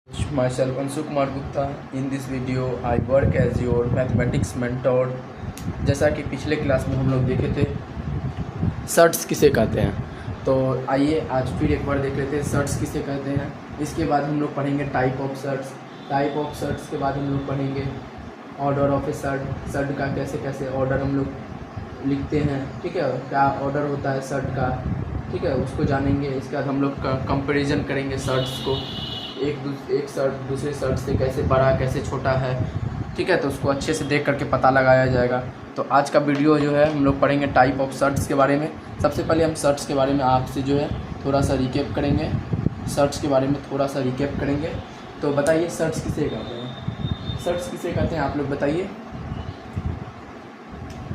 Myself Anshu Kumar Gupta. In this video I work as your mathematics mentor. जैसा कि पिछले class में हम लोग देखे थे सर्ट्स किसे कहते हैं, तो आइए आज फिर एक बार देख लेते हैं सर्ट्स किसे कहते हैं। इसके बाद हम लोग पढ़ेंगे टाइप ऑफ सर्ट्स के बाद हम लोग पढ़ेंगे ऑर्डर ऑफ ए सर्ट का कैसे कैसे ऑर्डर हम लोग लिखते हैं, ठीक है, क्या ऑर्डर होता है सर्ट का, ठीक है, उसको जानेंगे। इसके बाद हम लोग कंपैरिजन करेंगे सर्ट्स को, एक सर्ट दूसरे सर्ट से कैसे बड़ा कैसे छोटा है, ठीक है, तो उसको अच्छे से देख करके पता लगाया जाएगा। तो आज का वीडियो जो है हम लोग पढ़ेंगे टाइप ऑफ सर्ट्स के बारे में। सबसे पहले हम सर्ट्स के बारे में आपसे जो है थोड़ा सा रिकैप करेंगे, सर्ट्स के बारे में थोड़ा सा रिकैप करेंगे। तो बताइए सर्ट्स किसे कहते हैं, सर्ट्स किसे कहते हैं, आप लोग बताइए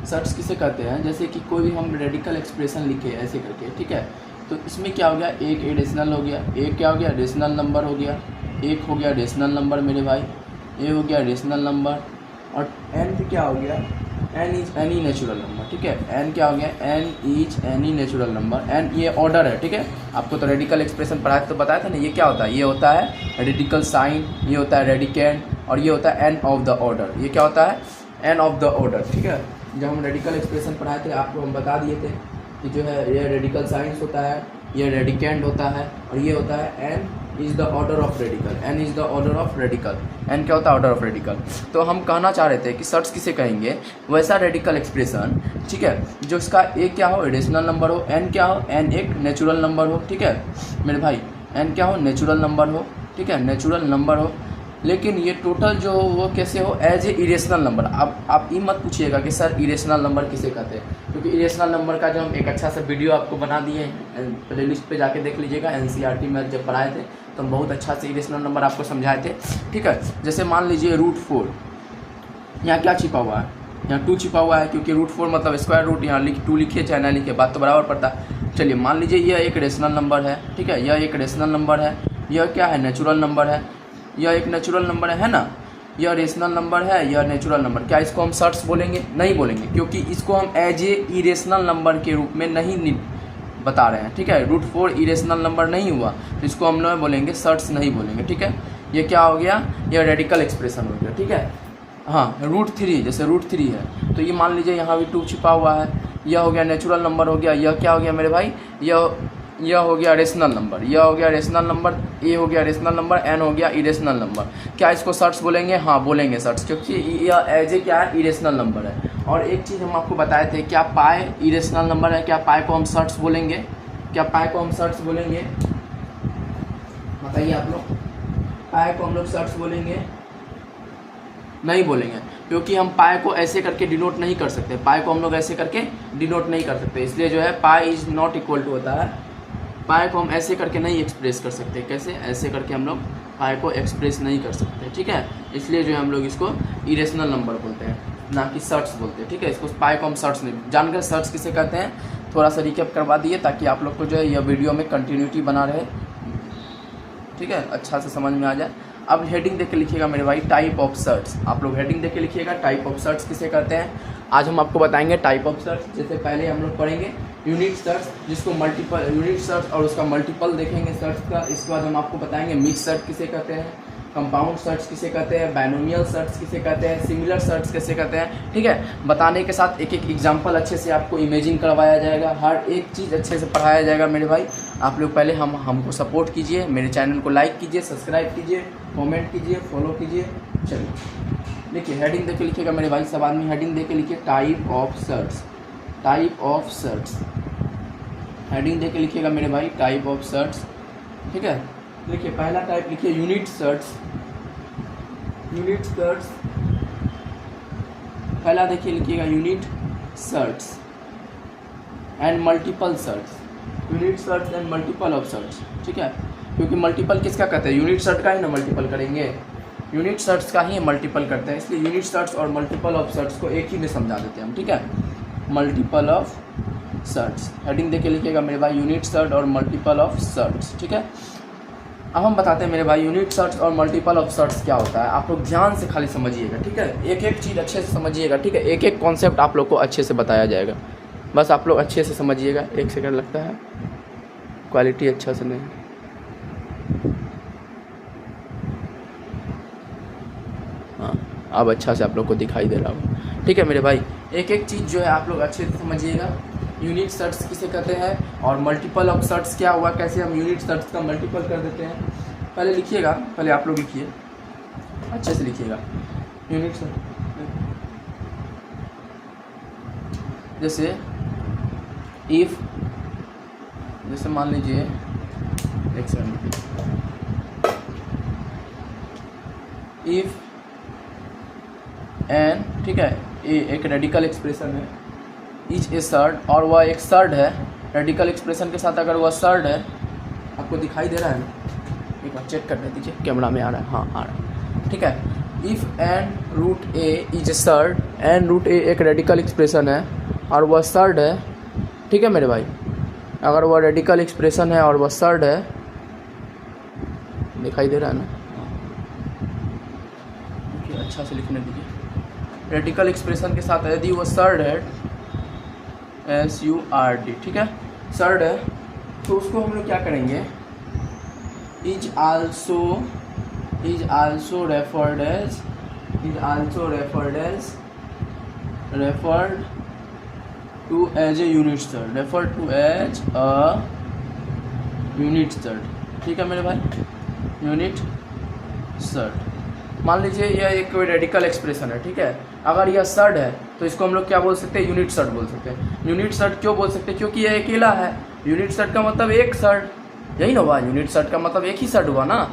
सर्ट्स किसे कहते हैं। जैसे कि कोई भी हम रेडिकल एक्सप्रेशन लिखे ऐसे करके, ठीक है, तो इसमें क्या हो गया, एक रेशनल हो गया, एक क्या हो गया रेशनल नंबर हो गया, एक हो गया रेशनल नंबर मेरे भाई, ये हो गया रेशनल नंबर, और एन फिर क्या हो गया, n is any natural number, ठीक है, एन क्या हो गया, n is any natural number. N ये ऑर्डर है, ठीक है, आपको तो रेडिकल एक्सप्रेशन पढ़ाया तो बताया था ना, ये क्या होता है, ये होता है रेडिकल साइन, ये होता है रेडिकेंड, और ये होता है एन ऑफ द ऑर्डर। ये क्या होता है, एन ऑफ द ऑर्डर, ठीक है। जब हम रेडिकल एक्सप्रेशन पढ़ाए थे आपको हम बता दिए थे कि जो है ये रेडिकल साइंस होता है, ये रेडिकेंड होता है, और ये होता है n is the order of radical, n is the order of radical. N क्या होता है, ऑर्डर ऑफ रेडिकल। तो हम कहना चाह रहे थे कि सर्ट्स किसे कहेंगे, वैसा रेडिकल एक्सप्रेशन, ठीक है, जो इसका एक क्या हो रेशनल नंबर हो, एन क्या हो, एन एक नेचुरल नंबर हो, ठीक है मेरे भाई, एन क्या हो नेचुरल नंबर हो, ठीक है, नेचुरल नंबर हो, लेकिन ये टोटल जो वो कैसे हो, एज ए इरेशनल नंबर। अब आप ये मत पूछिएगा कि सर इरेशनल नंबर किसे कहते हैं, क्योंकि इरेशनल नंबर का जो हम एक अच्छा सा वीडियो आपको बना दिए हैं, प्लेलिस्ट पे जाके देख लीजिएगा। एनसीईआरटी में जब पढ़ाए थे तो हम बहुत अच्छा से इरेशनल नंबर आपको समझाए थे, ठीक है। जैसे मान लीजिए √4, यहाँ क्या छिपा हुआ है, यहाँ 2 छिपा हुआ है, क्योंकि √4 मतलब स्क्वायर रूट, यहाँ 2 लिखिए चाहे ना लिखिए बात तो बराबर पड़ता है। चलिए मान लीजिए यह एक रेशनल नंबर है, ठीक है, यह एक रेशनल नंबर है, यह क्या है नेचुरल नंबर है, यह एक नेचुरल नंबर है ना, यह रेशनल नंबर है, यह नेचुरल नंबर। क्या इसको हम सर्ट्स बोलेंगे, नहीं बोलेंगे, क्योंकि इसको हम एज ए इरेशनल नंबर के रूप में नहीं बता रहे हैं, ठीक है। √4 इरेशनल नंबर नहीं हुआ तो इसको हम नहीं बोलेंगे, सर्ट्स नहीं बोलेंगे, ठीक है। ये क्या हो गया, यह रेडिकल एक्सप्रेशन हो गया, ठीक है। हाँ √3, जैसे √3 है तो ये मान लीजिए यहाँ भी 2 छिपा हुआ है, यह हो गया नेचुरल नंबर हो गया, यह क्या हो गया मेरे भाई, यह हो गया रेशनल नंबर, यह हो गया रेशनल नंबर, ए हो गया रेशनल नंबर, एन हो गया इरेशनल नंबर। क्या इसको सर्ट्स बोलेंगे, हाँ बोलेंगे सर्ट्स, क्योंकि यह एज ए क्या है इरेशनल नंबर है। और एक चीज़ हम आपको बताए थे, क्या पाई इरेशनल नंबर है, क्या पाई को हम सर्ट्स बोलेंगे, क्या पाई को हम सर्ट्स बोलेंगे, बताइए आप लोग, पाई को हम लोग सर्ट्स बोलेंगे, नहीं बोलेंगे, क्योंकि हम पाई को ऐसे करके डिनोट नहीं कर सकते, पाई को हम लोग ऐसे करके डिनोट नहीं कर सकते, इसलिए जो है pi is not equal to होता है, पाई को हम ऐसे करके नहीं एक्सप्रेस कर सकते। कैसे, ऐसे करके हम लोग पाई को एक्सप्रेस नहीं कर सकते, ठीक है, इसलिए जो है हम लोग इसको इरेशनल नंबर बोलते हैं, ना कि सर्ट्स बोलते हैं, ठीक है। इसको पाई को हम सर्ट्स नहीं जानकर सर्ट्स किसे कहते हैं थोड़ा सा रिकैप करवा दिए, ताकि आप लोग को जो है यह वीडियो में कंटिन्यूटी बना रहे, ठीक है, अच्छा से समझ में आ जाए। अब हेडिंग देख के लिखिएगा मेरे भाई, टाइप ऑफ सर्ट्स, आप लोग हेडिंग देख के लिखिएगा, टाइप ऑफ सर्ट्स किसे कहते हैं। आज हम आपको बताएंगे टाइप ऑफ सर्ट्स। जैसे पहले हम लोग पढ़ेंगे यूनिट सर्ट्स, जिसको मल्टीपल यूनिट सर्ट्स और उसका मल्टीपल देखेंगे सर्ट्स का। इसके बाद हम आपको बताएंगे मिक्स सर्ट किसे कहते हैं, कंपाउंड सर्ट्स किसे कहते हैं, बायनोमियल सर्ट्स किसे कहते हैं, सिमिलर सर्ट्स किसे कहते हैं, ठीक है। बताने के साथ एक एक एग्जांपल अच्छे से आपको इमेजिंग करवाया जाएगा, हर एक चीज़ अच्छे से पढ़ाया जाएगा मेरे भाई। आप लोग पहले हमको सपोर्ट कीजिए, मेरे चैनल को लाइक कीजिए, सब्सक्राइब कीजिए, कमेंट कीजिए, फॉलो कीजिए। चलिए देखिए हेडिंग देख के लिखिएगा मेरे भाई, सब आदमी हेडिंग देख के लिखिए, type of surds, type of surds, heading देख के लिखिएगा मेरे भाई, टाइप ऑफ सर्ट्स, ठीक है। देखिए पहला टाइप लिखिए यूनिट सर्ट्स, यूनिट सर्ट्स, पहला देखिए लिखिएगा unit surds and multiple surds, unit surds and multiple of surds, ठीक है, क्योंकि मल्टीपल किसका कहते हैं, यूनिट सर्ट का ही ना मल्टीपल करेंगे, यूनिट सर्ट्स का ही मल्टीपल करते हैं, इसलिए यूनिट सर्ट्स और मल्टीपल ऑफ सर्ट्स को एक ही में समझा देते हैं हम, ठीक है, मल्टीपल ऑफ सर्ट्स। हेडिंग देके लिखिएगा मेरे भाई, यूनिट सर्ट और मल्टीपल ऑफ सर्ट्स, ठीक है। अब हम बताते हैं मेरे भाई यूनिट सर्ट्स और मल्टीपल ऑफ सर्ट्स क्या होता है, आप लोग ध्यान से खाली समझिएगा, ठीक है, एक एक चीज़ अच्छे से समझिएगा, ठीक है, एक एक कॉन्सेप्ट आप लोग को अच्छे से बताया जाएगा, बस आप लोग अच्छे से समझिएगा। एक सेकंड लगता है, क्वालिटी अच्छा से नहीं, हाँ, अब अच्छा से आप लोग को दिखाई दे रहा होगा। ठीक है मेरे भाई, एक एक चीज़ जो है आप लोग अच्छे से समझिएगा। यूनिट सर्ट्स किसे कहते हैं और मल्टीपल ऑफ सर्ट्स क्या हुआ, कैसे हम यूनिट सर्ट्स का मल्टीपल कर देते हैं। पहले लिखिएगा, पहले आप लोग लिखिए, अच्छे से लिखिएगा। यूनिट सर्ट जैसे इफ़, जैसे मान लीजिए एक सेकंड, इफ़ एन, ठीक है, ए एक रेडिकल एक्सप्रेशन है, इज ए सर्ड, और वह एक सर्ड है। रेडिकल एक्सप्रेशन के साथ अगर वह सर्ड है, आपको दिखाई दे रहा है ना, एक बार चेक करने दीजिए, कैमरा में आ रहा है, हाँ आ रहा है, ठीक है। If n root a is a surd, n root a एक रेडिकल एक्सप्रेशन है और वह सर्ड है, ठीक है मेरे भाई। अगर वह रेडिकल एक्सप्रेशन है और वह सर्ड है, दिखाई दे रहा है ना, देखिए अच्छा से लिखने दीजिए। रेडिकल एक्सप्रेशन के साथ यदि वो सर्ड है, SURD, ठीक है, सर्ड है, तो उसको हम लोग क्या करेंगे, is also referred to as a unit surd, referred to as a unit surd, ठीक है मेरे भाई, यूनिट सर्ड। मान लीजिए यह एक रेडिकल एक्सप्रेशन है, ठीक है, अगर यह सर्ड है तो इसको हम लोग क्या बोल सकते हैं, यूनिट सर्ड बोल सकते हैं। यूनिट सर्ड क्यों बोल सकते हैं, क्योंकि यह अकेला है। यूनिट सर्ड का मतलब एक सर्ड, यही ना हुआ, यूनिट सर्ड का मतलब एक ही सर्ड हुआ ना,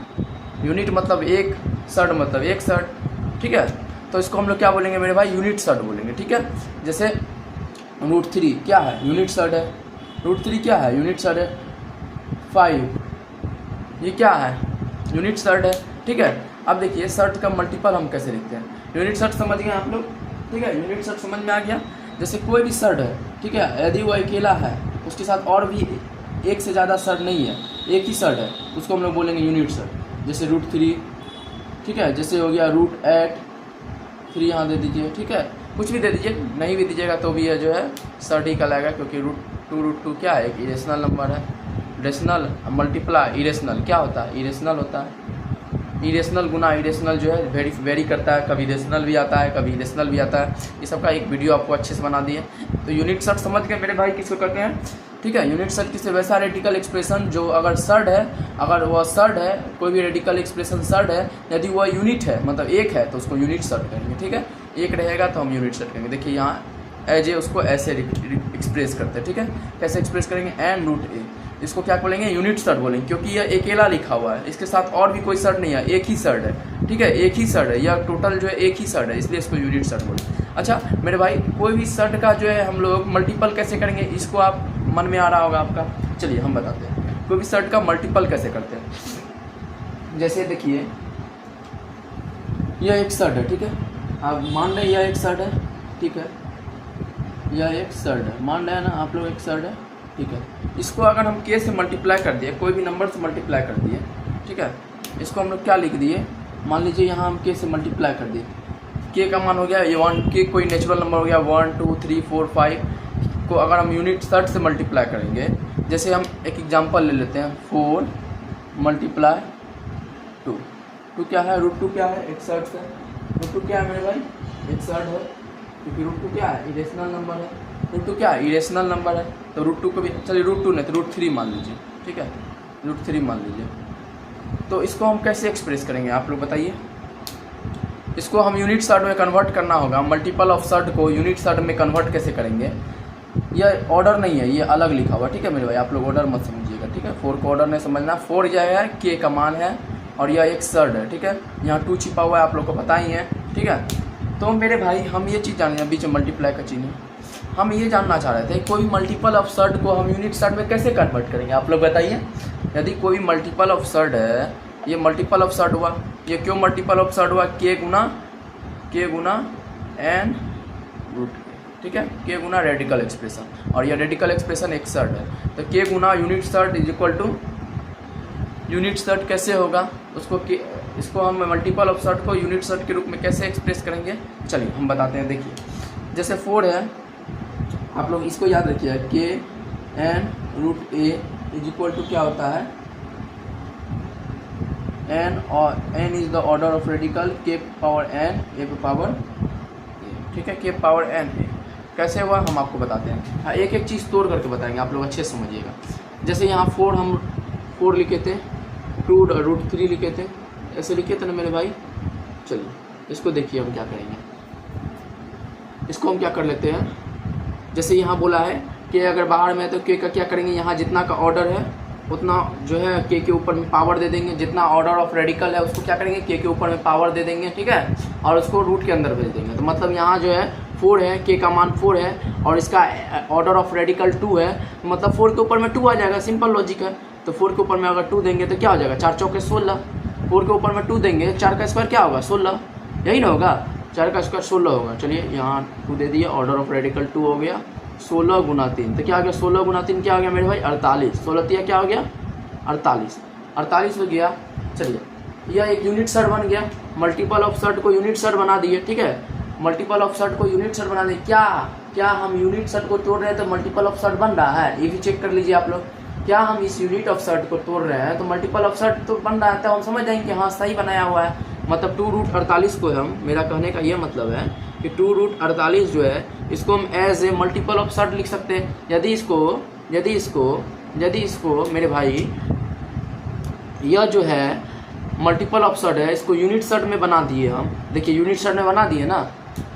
यूनिट मतलब एक, सर्ड मतलब एक सर्ड, ठीक है। तो इसको हम लोग क्या बोलेंगे मेरे भाई, यूनिट सर्ड बोलेंगे, ठीक है। जैसे √3 क्या है, यूनिट सर्ड है। √3 क्या है, यूनिट सर्ड है। 5 ये क्या है, यूनिट सर्ड है, ठीक है। अब देखिए सर्ट का मल्टीपल हम कैसे लिखते हैं। यूनिट सर्ट समझ गए आप लोग, ठीक है, यूनिट सर्ट समझ में आ गया। जैसे कोई भी सर्ट है, ठीक है, यदि वो अकेला है, उसके साथ और भी एक से ज़्यादा सर्ट नहीं है, एक ही सर्ट है, उसको हम लोग बोलेंगे यूनिट सर्ट। जैसे √3, ठीक है, जैसे हो गया √8, 3 यहाँ दे दीजिए, ठीक है, कुछ भी दे दीजिए, नहीं भी दीजिएगा तो भी यह जो है सर्ट ही कहलाएगा, क्योंकि √2 क्या है, एक इरेशनल नंबर है। रेशनल मल्टीप्लाई इरेशनल क्या होता है, इरेशनल होता है। इरेशनल गुना इरेशनल जो है वेरी करता है, कभी रेशनल भी आता है, कभी इरेशनल भी आता है। ये सब का एक वीडियो आपको अच्छे से बना दिए। तो यूनिट सर्ट समझ गए मेरे भाई किसको कहते हैं, ठीक है। यूनिट सर्ट किसी वैसा रेडिकल एक्सप्रेशन जो अगर सर्ड है, अगर वह सर्ड है, कोई भी रेडिकल एक्सप्रेशन सर्ड है, यदि वह यूनिट है मतलब एक है तो उसको यूनिट सर्ट कहेंगे, ठीक है। एक रहेगा तो हम यूनिट सर्ट कहेंगे। देखिए यहाँ एज ए उसको ऐसे एक्सप्रेस करते हैं, ठीक है। कैसे एक्सप्रेस करेंगे, n√a, इसको क्या बोलेंगे, यूनिट सर्ट बोलेंगे, क्योंकि यह अकेला लिखा हुआ है, इसके साथ और भी कोई सर्ट नहीं है, एक ही सर्ट है, ठीक है, एक ही सर्ट है, यह टोटल जो है एक ही सर्ट है, इसलिए इसको यूनिट सर्ट बोलेंगे। अच्छा मेरे भाई, कोई भी सर्ट का जो है हम लोग मल्टीपल कैसे करेंगे, इसको आप मन में आ रहा होगा आपका, चलिए हम बताते हैं कोई भी सर्ट का मल्टीपल कैसे करते हैं। जैसे देखिए यह एक सर्ट है, ठीक है, आप मान रहे यह एक सर्ट है, ठीक है, यह एक सर्ट है, मान रहे हैं ना आप लोग, एक सर्ट है, ठीक है। इसको अगर हम k से मल्टीप्लाई कर दिए, कोई भी नंबर से मल्टीप्लाई कर दिए, ठीक है, इसको हम लोग क्या लिख दिए, मान लीजिए यहाँ हम k से मल्टीप्लाई कर दिए, k का मान हो गया ये 1, k कोई नेचुरल नंबर हो गया 1 2 3 4 5 को अगर हम यूनिट सर्ट से मल्टीप्लाई करेंगे, जैसे हम एक एग्जांपल ले लेते हैं, 4 × 2 क्या है, √2 क्या है, एक सर्ट है, √2 क्या है मेरे भाई, एक सर्ट है, क्योंकि √2 क्या है, इरेशनल नंबर है, √2 क्या है, इरेशनल नंबर है, तो √2 को भी, चलिए √2 नहीं तो √3 मान लीजिए, ठीक है, √3 मान लीजिए। तो इसको हम कैसे एक्सप्रेस करेंगे आप लोग बताइए। इसको हम यूनिट सर्ट में कन्वर्ट करना होगा, मल्टीपल ऑफ सर्ट को यूनिट सर्ट में कन्वर्ट कैसे करेंगे, यह ऑर्डर नहीं है, ये अलग लिखा हुआ, ठीक है मेरे भाई, आप लोग ऑर्डर मत समझिएगा, ठीक है। 4 को ऑर्डर नहीं समझना, 4 यह है k का मान है और यह एक सर्ट है, ठीक है, यहाँ 2 छिपा हुआ है, आप लोग को पता ही है, ठीक है। तो मेरे भाई हम ये चीज़ जान रहे हैं, बीच में मल्टीप्लाई का चिन्ह, हम ये जानना चाह रहे थे कोई मल्टीपल ऑफ सर्ट को हम यूनिट सर्ट में कैसे कन्वर्ट करेंगे, आप लोग बताइए। यदि कोई मल्टीपल ऑफ सर्ट है, ये मल्टीपल ऑफ सर्ट हुआ, ये क्यों मल्टीपल ऑफ सर्ट हुआ, k गुना n √a, ठीक है, k गुना रेडिकल एक्सप्रेशन, और यह रेडिकल एक्सप्रेशन एक सर्ट है, तो k गुना unit surd is equal to unit surd कैसे होगा, उसको इसको हम मल्टीपल ऑफ सर्ट को यूनिट सर्ट के रूप में कैसे एक्सप्रेस करेंगे, चलिए हम बताते हैं। देखिए जैसे 4 है, आप लोग इसको याद रखिए, k n √a is equal to क्या होता है, एन और n is the order of radical के पावर एन ए पे पावर, ठीक है, के पावर एन ए। कैसे हुआ हम आपको बताते हैं। हाँ, एक एक चीज़ तोड़ करके बताएंगे, आप लोग अच्छे से समझिएगा। जैसे यहाँ 4 हम 4 लिखे थे, 2√3 लिखे थे, ऐसे लिखे थे ना मेरे भाई। चलिए इसको देखिए हम क्या करेंगे, इसको हम क्या कर लेते हैं। जैसे यहाँ बोला है कि अगर बाहर में है तो के का क्या करेंगे, यहाँ जितना का ऑर्डर है उतना जो है के ऊपर में पावर दे देंगे, जितना ऑर्डर ऑफ रेडिकल है उसको क्या करेंगे के ऊपर में पावर दे देंगे, ठीक है, और उसको रूट के अंदर भेज देंगे। तो मतलब यहाँ जो है 4 है, के का मान 4 है और इसका ऑर्डर ऑफ रेडिकल 2 है, मतलब 4 के ऊपर में 2 आ जाएगा, सिंपल लॉजिक है। तो 4 के ऊपर में अगर 2 देंगे तो क्या हो जाएगा, 4 चौके 16। 4 के ऊपर में 2 देंगे, 4 का स्क्वायर क्या होगा 16, यही ना होगा, 4 का स्क्वायर 16 होगा। चलिए यहाँ 2 दे दिए, ऑर्डर ऑफ रेडिकल 2 हो गया, 16 गुना 3 तो क्या हो गया, 16 गुना 3 क्या हो गया मेरे भाई 48, 16 तिया क्या हो गया 48 हो गया। चलिए यह एक यूनिट सर्ट बन गया, मल्टीपल ऑफ सर्ट को यूनिट सर्ट बना दिए, ठीक है, मल्टीपल ऑफ सर्ट को यूनिट सर्ट बना दिए। क्या हम यूनिट सर्ट को तोड़ रहे हैं तो मल्टीपल ऑफ सर्ट बन रहा है, ये भी चेक कर लीजिए आप लोग। क्या हम इस यूनिट ऑफ सर्ट को तोड़ रहे हैं तो मल्टीपल ऑफ सर्ट तो बन रहा है, तो हम समझ जाएंगे कि हाँ सही बनाया हुआ है। मतलब 2√48 को हम, मेरा कहने का ये मतलब है कि 2√48 जो है इसको हम as a multiple of surd लिख सकते हैं। यदि इसको मेरे भाई यह जो है मल्टीपल ऑफ सर्ट है, इसको यूनिट सर्ट में बना दिए हम। देखिए यूनिट सर्ट में बना दिए ना,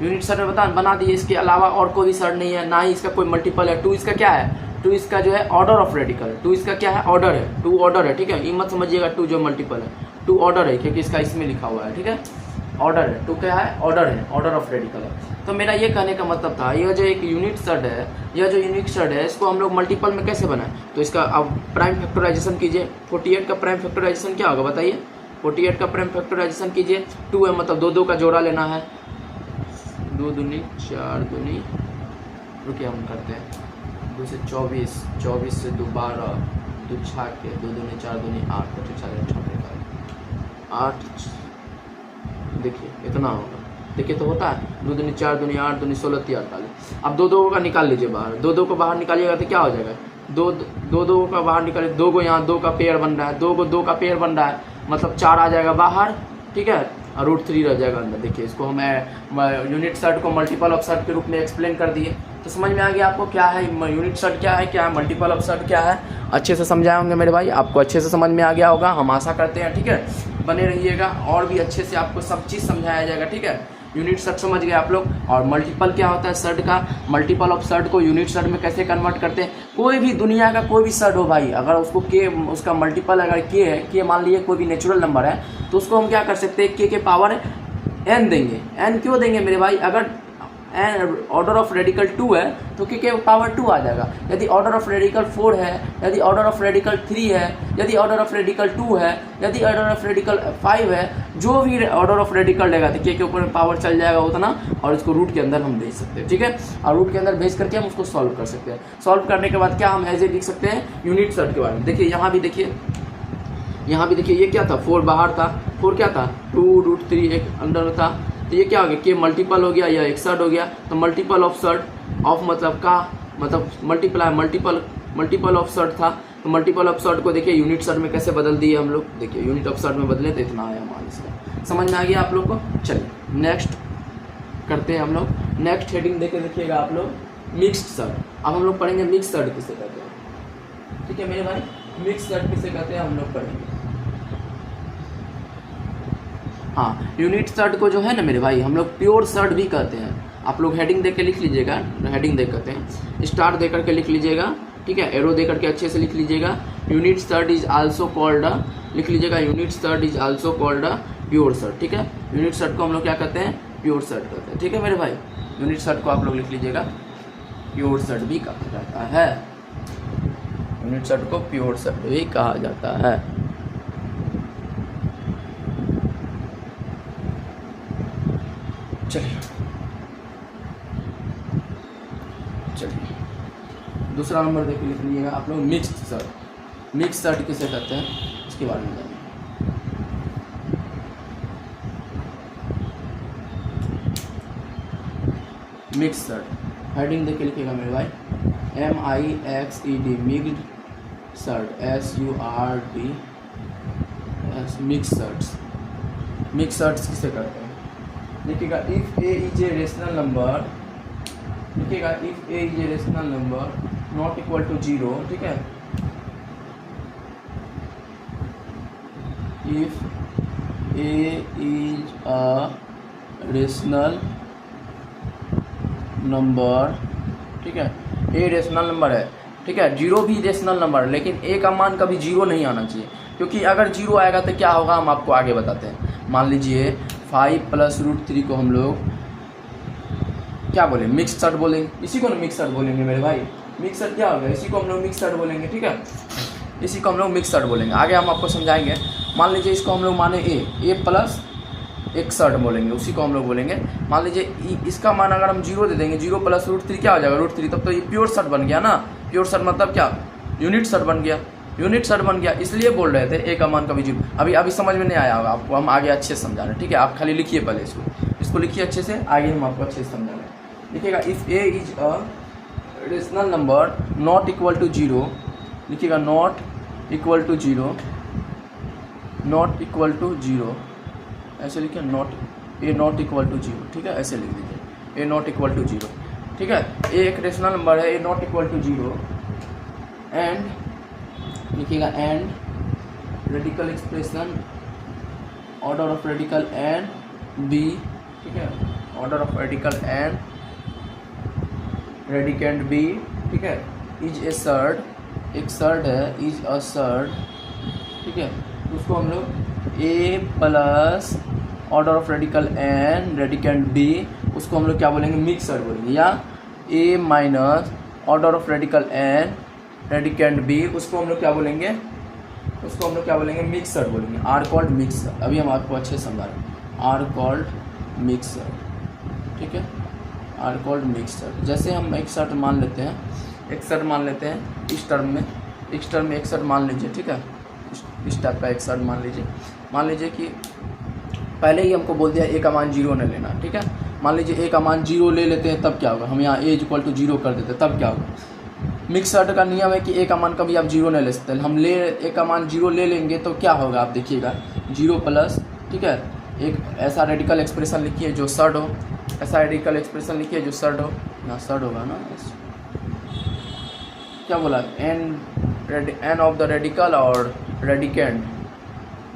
यूनिट सर्ट में बना दिए, इसके अलावा और कोई भी सर्ट नहीं है, ना ही इसका कोई मल्टीपल है। 2 इसका क्या है, 2 इसका जो है ऑर्डर ऑफ रेडिकल, 2 इसका क्या है ऑर्डर है, 2 ऑर्डर है, ठीक है, ये मत समझिएगा 2 जो मल्टीपल है, 2 ऑर्डर है क्योंकि इसका इसमें लिखा हुआ है, ठीक है, ऑर्डर है, 2 क्या है ऑर्डर है, ऑर्डर ऑफ रेडिकल है। तो मेरा ये कहने का मतलब था, यह जो एक यूनिट सर्ट है, यह जो यूनिट सर्ट है इसको हम लोग मल्टीपल में कैसे बनाएं। तो इसका अब प्राइम फैक्टराइजेशन कीजिए, 48 का प्राइम फैक्टराइजेशन क्या होगा बताइए, 48 का प्राइम फैक्टराइजेशन कीजिए, 2 है मतलब 2 का जोड़ा लेना है, 2 दूनी 4 दूनी, रुकिए हम करते हैं, 2 से 24, 24 से 2 12, 2 6 के 2 दूनी 4 दूनी 8, 8 देखिए इतना होगा, देखिए तो होता है 2 दूनी 4 दूनी 8 दूनी 16 48। अब 2 का निकाल लीजिए बाहर, 2 को बाहर निकालिएगा तो क्या हो जाएगा, 2 का बाहर निकालिए, 2 को यहाँ 2 का पेयर बन रहा है, 2 को 2 का पेयर बन रहा है, मतलब 4 आ जाएगा बाहर, ठीक है, और √3 रह जाएगा अंदर। देखिए इसको हम यूनिट सर्ट को मल्टीपल ऑफ सर्ट के रूप में एक्सप्लेन कर दिए। तो समझ में आ गया आपको क्या है यूनिट सर्ट, क्या है मल्टीपल ऑफ सर्ट क्या है, अच्छे से समझाए होंगे मेरे भाई, आपको अच्छे से समझ में आ गया होगा, हम आशा करते हैं, ठीक है, बने रहिएगा और भी अच्छे से आपको सब चीज़ समझाया जाएगा, ठीक है। यूनिट सर्ट समझ गए आप लोग, और मल्टीपल क्या होता है सर्ट का, मल्टीपल ऑफ सर्ट को यूनिट सर्ट में कैसे कन्वर्ट करते हैं। कोई भी दुनिया का कोई भी सर्ट हो भाई, अगर उसको के उसका मल्टीपल अगर के है, के मान लीजिए कोई भी नेचुरल नंबर है, तो उसको हम क्या कर सकते हैं, के पावर n देंगे। n क्यों देंगे मेरे भाई, अगर ऑर्डर ऑफ रेडिकल 2 है तो के पावर 2 आ जाएगा। यदि ऑर्डर ऑफ रेडिकल 4 है, यदि ऑर्डर ऑफ रेडिकल 3 है, यदि ऑर्डर ऑफ रेडिकल 2 है, यदि ऑर्डर ऑफ रेडिकल 5 है, जो भी ऑर्डर ऑफ रेडिकल रहेगा तो के ऊपर पावर चल जाएगा उतना, और इसको रूट के अंदर हम भेज सकते हैं, ठीक है, और रूट के अंदर भेज करके हम उसको सॉल्व कर सकते हैं। सॉल्व करने के बाद क्या हम एज ए लिख सकते हैं यूनिट सर्ट के बारे में। देखिए यहाँ भी देखिए ये क्या था, 4 बाहर था, 4 क्या था 2√3 एक अंदर था, तो ये क्या हो गया के मल्टीपल हो गया, या एक सर्ट हो गया। तो मल्टीपल ऑफ सर्ट ऑफ मतलब का मतलब मल्टीपल ऑफ सर्ट था, तो मल्टीपल ऑफ सर्ट को देखिए यूनिट सर्ट में कैसे बदल दिए हम लोग। देखिए यूनिट ऑफ सर्ट में बदले तो इतना आया मान, इसका समझ में आ गया आप लोग को। चलिए नेक्स्ट करते हैं हम लोग, नेक्स्ट हेडिंग देके देखिएगा आप लोग, मिक्स्ड सर्ट। अब हम लोग पढ़ेंगे मिक्स सर्ट किसे कहते हैं, ठीक है मेरे भाई, मिक्स सर्ट किसे कहते हैं हम लोग पढ़ेंगे। हाँ, यूनिट सर्ट को जो है ना मेरे भाई हम लोग प्योर सर्ट भी कहते हैं। आप लोग हेडिंग देख के लिख लीजिएगा, हेडिंग देख करते हैं, स्टार दे करके लिख लीजिएगा, ठीक है, एरो दे करके अच्छे से लिख लीजिएगा। Unit surd is also called, लिख लीजिएगा unit surd is also called pure surd, ठीक है। यूनिट सर्ट को हम लोग क्या कहते हैं, प्योर सर्ट कहते हैं, ठीक है मेरे भाई। यूनिट सर्ट को आप लोग लिख लीजिएगा, प्योर सर्ट भी कहा जाता है, यूनिट सर्ट को प्योर सर्ट भी कहा जाता है। चलिए दूसरा नंबर देख लिख लीजिएगा आप लोग, मिक्स्ड सर्ट। मिक्स सर्ट किसे कहते हैं इसके बारे में जानिए। मिक्स सर्ट हेडिंग देख के लिखिएगा मेरे भाई, MIXED mixed surd, SURD mixed surds किसे करते हैं? देखिएगा if a is a rational number, देखिएगा if a is a rational number not equal to 0, ठीक है, if a is a rational number, ठीक है, ए रेशनल नंबर है, ठीक है, 0 भी रेशनल नंबर, लेकिन ए का मान कभी 0 नहीं आना चाहिए, क्योंकि अगर 0 आएगा तो क्या होगा हम आपको आगे बताते हैं। मान लीजिए 5 + √3 को हम लोग क्या बोलें, मिक्सड बोलेंगे, इसी को ना मिक्सड बोलेंगे मेरे भाई। मिक्सड क्या होगा, इसी को हम लोग मिक्सड बोलेंगे, ठीक है, इसी को हम लोग मिक्सड बोलेंगे, आगे हम आपको समझाएंगे। मान लीजिए इसको हम लोग माने ए प्लस एक सर्ट बोलेंगे, उसी को हम लोग बोलेंगे। मान लीजिए इसका मान अगर हम 0 दे देंगे, 0 + √3 क्या हो जाएगा, √3, तब तो ये प्योर सर्ट बन गया ना। प्योर सर्ट मतलब क्या, यूनिट सर्ट बन गया, यूनिट सर्ट बन गया, इसलिए बोल रहे थे ए का मान कभी 0। अभी समझ में नहीं आया होगा आपको, हम आगे अच्छे से समझा रहे हैं, ठीक है, आप खाली लिखिए पहले इसको लिखिए अच्छे से, आगे हम आपको अच्छे से समझा रहे हैं। लिखिएगा if a is a rational number not equal to 0, लिखिएगा not equal to 0, not equal to 0, ऐसे लिखिए नॉट इक्वल टू 0, ठीक है, ऐसे लिख दीजिए ए नॉट इक्वल टू 0, ठीक है। ए एक रेशनल नंबर है, a not equal to 0, and लिखिएगा and radical expression order of radical n b, ठीक है, order of radical n radicand b, ठीक है, इज ए सर्ड, एक सर्ड है, इज अ सर्ड, ठीक है, उसको हम लोग a plus order of radical n radicand b, उसको हम लोग क्या बोलेंगे, मिक्सड बोलेंगे, या a minus order of radical n radicand b, उसको हम लोग क्या बोलेंगे, मिक्सड बोलेंगे, आर कॉल्ड मिक्सड। अभी हम आपको अच्छे से समझा रहे हैं, आर कॉल्ड मिक्सड, ठीक है, आर कॉल्ड मिक्सड। जैसे हम एक सर्ट मान लेते हैं इस टर्म में एक सर्ट मान लीजिए, ठीक है, इस टाइप का एक सर्ट मान लीजिए कि पहले ही हमको बोल दिया ए का मान 0 न लेना, ठीक है। मान लीजिए ए का मान 0 ले लेते हैं, तब क्या होगा, हम यहाँ ए इक्वल टू 0 कर देते हैं, तब क्या होगा। मिक्सड का नियम है कि ए का मान कभी आप 0 नहीं ले सकते, हम ए का मान 0 ले लेंगे तो क्या होगा, आप देखिएगा 0 प्लस, ठीक है, एक ऐसा रेडिकल एक्सप्रेशन लिखिए जो सर्ड हो, ऐसा रेडिकल एक्सप्रेशन लिखिए जो सर्ड हो, यहाँ सर्ड होगा ना, क्या बोला, एन ऑफ द रेडिकल और रेडिकेंड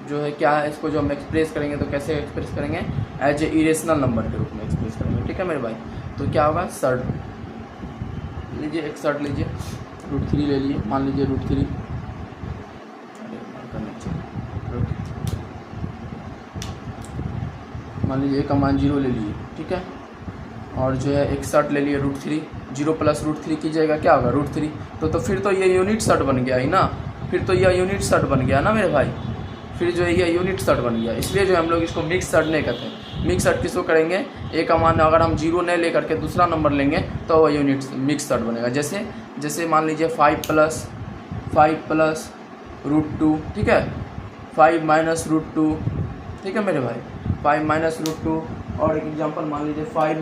जो है क्या है, इसको जो हम एक्सप्रेस करेंगे तो कैसे एक्सप्रेस करेंगे, एज ए इरेशनल नंबर के रूप में एक्सप्रेस करेंगे, ठीक है मेरे भाई। तो क्या होगा, सर्ड लीजिए, एक सर्ट लीजिए, √3 ले लिए, मान लीजिए √3, मान लीजिए ए का मान 0 ले लिए, ठीक है, और जो है एक सर्ट ले लिए √3, 0 + √3 कीजिएगा क्या होगा, √3, तो फिर तो ये यूनिट सर्ट बन गया ही ना, फिर तो यह यूनिट सर्ट बन गया ना मेरे भाई, फिर जो है ये यूनिट सर्ट बन गया। इसलिए जो हम लोग इसको मिक्स सर्ट नहीं कहते। मिक्स सर्ट किसको करेंगे, ए का मान अगर हम 0 नहीं ले करके दूसरा नंबर लेंगे तो वह यूनिट मिक्स सर्ट बनेगा। जैसे मान लीजिए 5 + √2, ठीक है, 5 - √2, ठीक है मेरे भाई, 5 - √2, और एक एग्जांपल मान लीजिए 5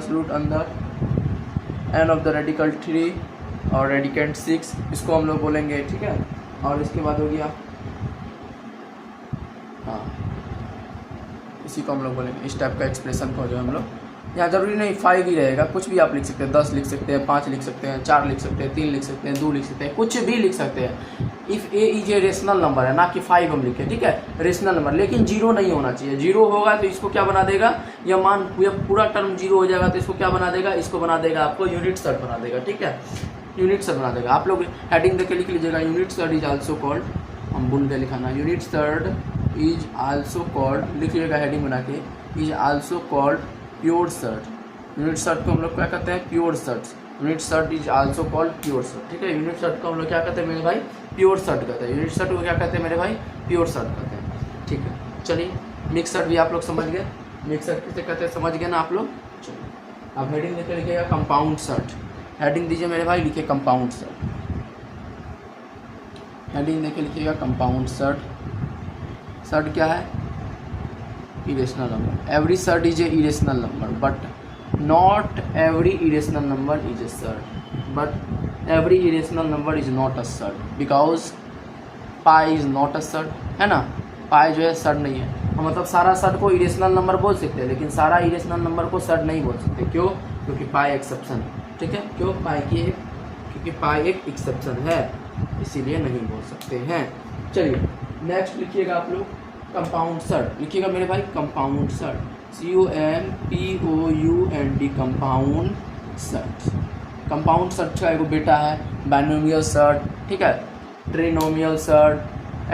- रूट अंदर एन ऑफ द रेडिकल 3 और रेडिकेंड 6, इसको हम लोग बोलेंगे, ठीक है। और इसके बाद हो गया, हाँ, इसी को हम लोग बोलेंगे, इस टाइप का एक्सप्रेशन को जो हम लोग, यहाँ ज़रूरी नहीं 5 ही रहेगा, कुछ भी आप लिख सकते हैं, 10 लिख सकते हैं, 5 लिख सकते हैं, 4 लिख सकते हैं, 3 लिख सकते हैं, 2 लिख सकते हैं, कुछ भी लिख सकते हैं। If a is a rational number है, ना कि 5 हम लिखे, ठीक है, रेशनल नंबर, लेकिन 0 नहीं होना चाहिए। 0 होगा तो इसको क्या बना देगा, यह मान पूरा टर्म 0 हो जाएगा तो इसको क्या बना देगा, इसको बना देगा आपको यूनिट सर्ट बना देगा, ठीक है, यूनिट सर्ट बना देगा। आप लोग हेडिंग देके लिख लीजिएगा, unit surd is also called, हम भूल गए लिखाना, unit surd is also called, लिख लीजिएगा हेडिंग बना के, is also called pure surd. Unit surd को हम लोग क्या कहते हैं, pure surd. Unit surd is also called pure surd, ठीक है। यूनिट सर्ट को हम लोग क्या कहते हैं मेरे भाई, प्योर सर्ट कहते हैं। यूनिट सर्ट को क्या कहते हैं मेरे भाई, प्योर सर्ट कहते हैं, ठीक है। चलिए मिक्स सर्ट भी आप लोग समझ गए, मिक्स सर्ट किसे कहते हैं समझ गए ना आप लोग। चलिए आप हेडिंग देकर लिखिएगा कंपाउंड सर्ट, हेडिंग दीजिए मेरे भाई, लिखिए कंपाउंड सर्ट, हेडिंग देके लिखिएगा कंपाउंड सर्ट। सर्ट क्या है, irrational number. Every surd is a irrational number but not every irrational number is a surd, but every irrational number is not a surd, because pi is not a surd, है ना, पाई जो है surd नहीं है। मतलब सारा surd को irrational number बोल सकते हैं, लेकिन सारा इरेशनल नंबर को सर्ड नहीं बोल सकते। क्यों? क्योंकि पाई एक्सेप्शन है, ठीक है। क्यों? क्योंकि पाई एक एक्सेप्शन है, इसीलिए नहीं बोल सकते हैं। चलिए नेक्स्ट लिखिएगा आप लोग कंपाउंड सर्ड, लिखिएगा मेरे भाई compound surd, COMPOUND, compound surd. Compound surd का एक बेटा है बाइनोमियल सर्ड, ठीक है, ट्रिनोमियल सर्ड,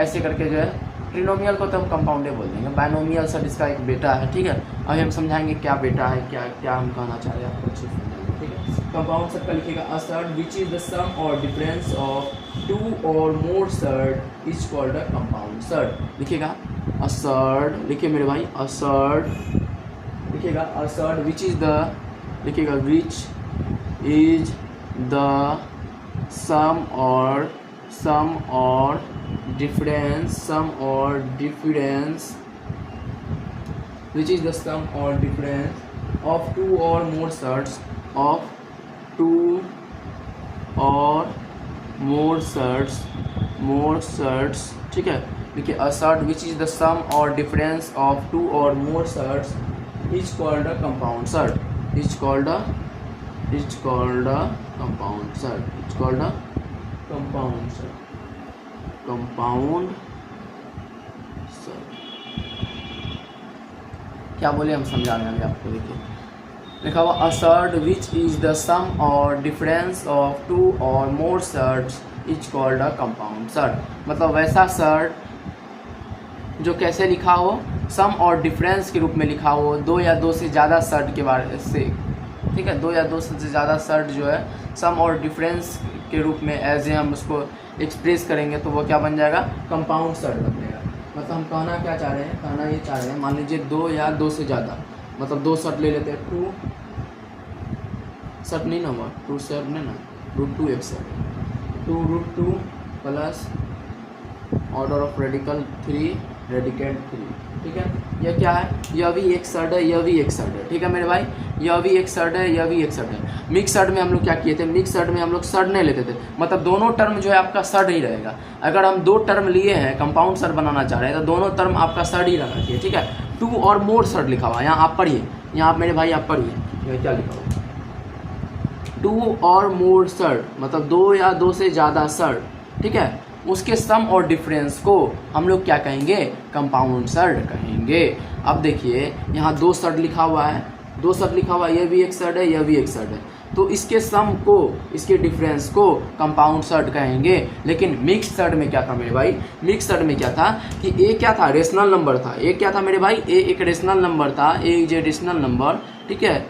ऐसे करके जो है, ट्रिनोमियल को तो हम कंपाउंडे बोल देंगे, बाइनोमियल सर्ड इसका एक बेटा है, ठीक है। अभी हम समझाएंगे क्या बेटा है, क्या हम कहना चाह रहे हैं, आपको अच्छे से समझाएंगे, ठीक है। कंपाउंड सर्ड का लिखिएगा a surd which is the sum और डिफरेंस ऑफ 2 और more surd is called a compound surd. लिखिएगा अ सर्ड, लिखिए मेरे भाई अ सर्ड, लिखिएगा a surd which is the, लिखिएगा विच इज द सम और difference which is the sum or difference of 2 or more surds ठीक है। देखिए a surd which is the sum or difference of 2 or more surds is called a compound surd, is called a compound surd, compound surd. क्या बोले हम समझा रहे हैं अभी आपको। देखिए लिखा हुआ a surd which is the sum और डिफरेंस ऑफ 2 और more surds is called a compound surd. मतलब वैसा सर्ड जो कैसे लिखा हो, सम और डिफरेंस के रूप में लिखा हो, 2 या 2 से ज़्यादा सर्ड के बारे से, ठीक है, 2 या 2 से ज़्यादा सर्ड जो है सम और डिफरेंस के रूप में एज ए हम उसको एक्सप्रेस करेंगे तो वो क्या बन जाएगा, कंपाउंड सर्ड बन जाएगा। मतलब हम कहना क्या चाह रहे हैं, कहना ये चाह रहे हैं, मान लीजिए 2 या 2 से ज़्यादा, मतलब 2 सर्ड ले लेते हैं, 2 सर्ड नहीं ना हुआ, 2 सर्ड नहीं ना, √2 एक surd, 2√2 plus order of radical 3 radicand 3, ठीक है। यह क्या है, यह भी एक सर्ड है, यह भी एक सर्ड है, ठीक है मेरे भाई, यह भी एक सर्ड है, यह भी एक सर्ड है। मिक्स सर्ड में हम लोग क्या किए थे, मिक्स सर्ड में हम लोग सर्ड नहीं लेते थे, मतलब दोनों टर्म जो है आपका सर्ड ही रहेगा। अगर हम 2 टर्म लिए हैं, कंपाउंड सर्ड बनाना चाह रहे हैं, तो दोनों टर्म आपका सर्ड ही रहना चाहिए, ठीक है। 2 और मोर सर्ड लिखा हुआ है, यहाँ आप पढ़िए, यहाँ आप मेरे भाई आप पढ़िए, यह क्या लिखा हुआ, 2 और मोर सर्ड मतलब 2 या 2 से ज़्यादा सर्ड, ठीक है, उसके सम और डिफरेंस को हम लोग क्या कहेंगे, कंपाउंड सर्ड कहेंगे। अब देखिए यहाँ 2 सर्ड लिखा हुआ है, 2 सर्ड लिखा हुआ है, यह भी एक सर्ड है, यह भी एक सर्ड है, तो इसके सम को, इसके डिफरेंस को कंपाउंड सर्ड कहेंगे। लेकिन मिक्स सर्ड में क्या था मेरे भाई, मिक्स सर्ड में क्या था कि ए क्या था, रेशनल नंबर था, ए क्या था मेरे भाई, ए एक रेशनल नंबर था, a is a rational number, ठीक है,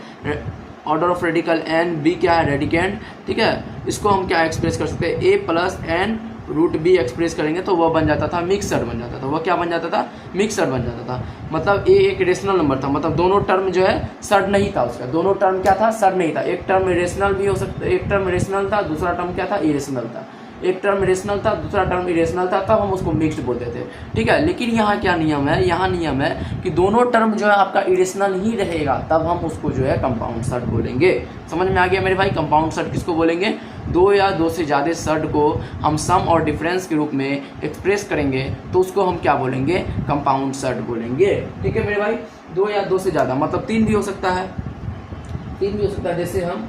order of radical n, b क्या है रेडिकेंड, ठीक है। इसको हम क्या एक्सप्रेस कर सकते हैं, a plus n √b express करेंगे तो वह बन जाता था मिक्स सर्ड बन जाता था, वह क्या बन जाता था, मिक्स सर्ड बन जाता था। मतलब a एक रेशनल नंबर था, मतलब दोनों टर्म जो है सर्ड नहीं था उसका, दोनों टर्म क्या था, सर्ड नहीं था। एक टर्म रेशनल भी हो सकता, एक टर्म रेशनल था, दूसरा टर्म क्या था, इरेशनल था, एक टर्म रेशनल था, दूसरा टर्म इरेशनल था, तब हम उसको मिक्स्ड बोलते थे, ठीक है। लेकिन यहाँ क्या नियम है, यहाँ नियम है कि दोनों टर्म जो है आपका इरेशनल ही रहेगा, तब हम उसको जो है कंपाउंड सर्ड बोलेंगे। समझ में आ गया मेरे भाई, कंपाउंड सर्ड किसको बोलेंगे, 2 या 2 से ज़्यादा सर्ड को हम सम और डिफरेंस के रूप में एक्सप्रेस करेंगे तो उसको हम क्या बोलेंगे, कंपाउंड सर्ड बोलेंगे, ठीक है मेरे भाई। 2 या 2 से ज़्यादा मतलब 3 भी हो सकता है, 3 भी हो सकता है, जैसे हम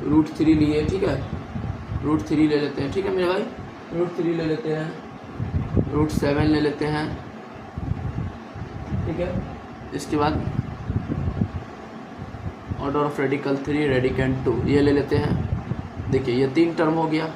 √3 लिए, ठीक है, √3 ले लेते हैं, ठीक है मेरे भाई, √3 ले लेते हैं, √7 ले लेते हैं, ठीक है। इसके बाद ऑर्डर ऑफ रेडिकल 3 रेडिकेंड 2 ये ले लेते हैं। देखिए ये 3 टर्म हो गया,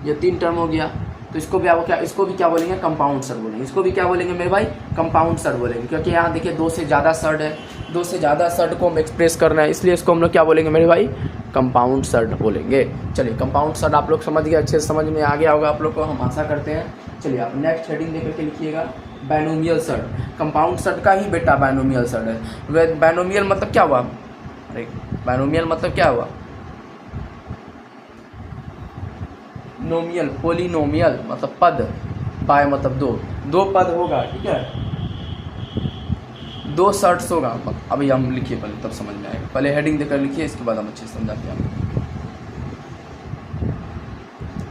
ये 3 टर्म हो गया, तो इसको भी आप क्या, इसको भी क्या बोलेंगे, कंपाउंड सर्ड बोलेंगे, इसको भी क्या बोलेंगे मेरे भाई, कंपाउंड सर्ड बोलेंगे, क्योंकि यहाँ देखिए 2 से ज़्यादा सर्ड है, 2 से ज़्यादा सर्ड को हम एक्सप्रेस करना है, इसलिए इसको हम लोग क्या बोलेंगे मेरे भाई, कंपाउंड सर्ड बोलेंगे। चलिए कंपाउंड सर्ड आप लोग समझ गए, अच्छे से समझ में आ गया होगा आप लोग को, हम आशा करते हैं। चलिए आप नेक्स्ट हेडिंग लेकर के लिखिएगा बाइनोमियल सर्ड। कंपाउंड सर्ड का ही बेटा बाइनोमियल सर्ड है। वह बाइनोमियल मतलब क्या हुआ, अरे बाइनोमियल मतलब क्या हुआ, नोमियल, पोलिनोमियल मतलब पद, बाय मतलब 2 पद होगा, ठीक है, 2 सर्ड्स होगा। अभी हम लिखिए पहले, तब समझ में आएगा, पहले हेडिंग देकर लिखिए, इसके बाद हम अच्छे से समझाते हैं।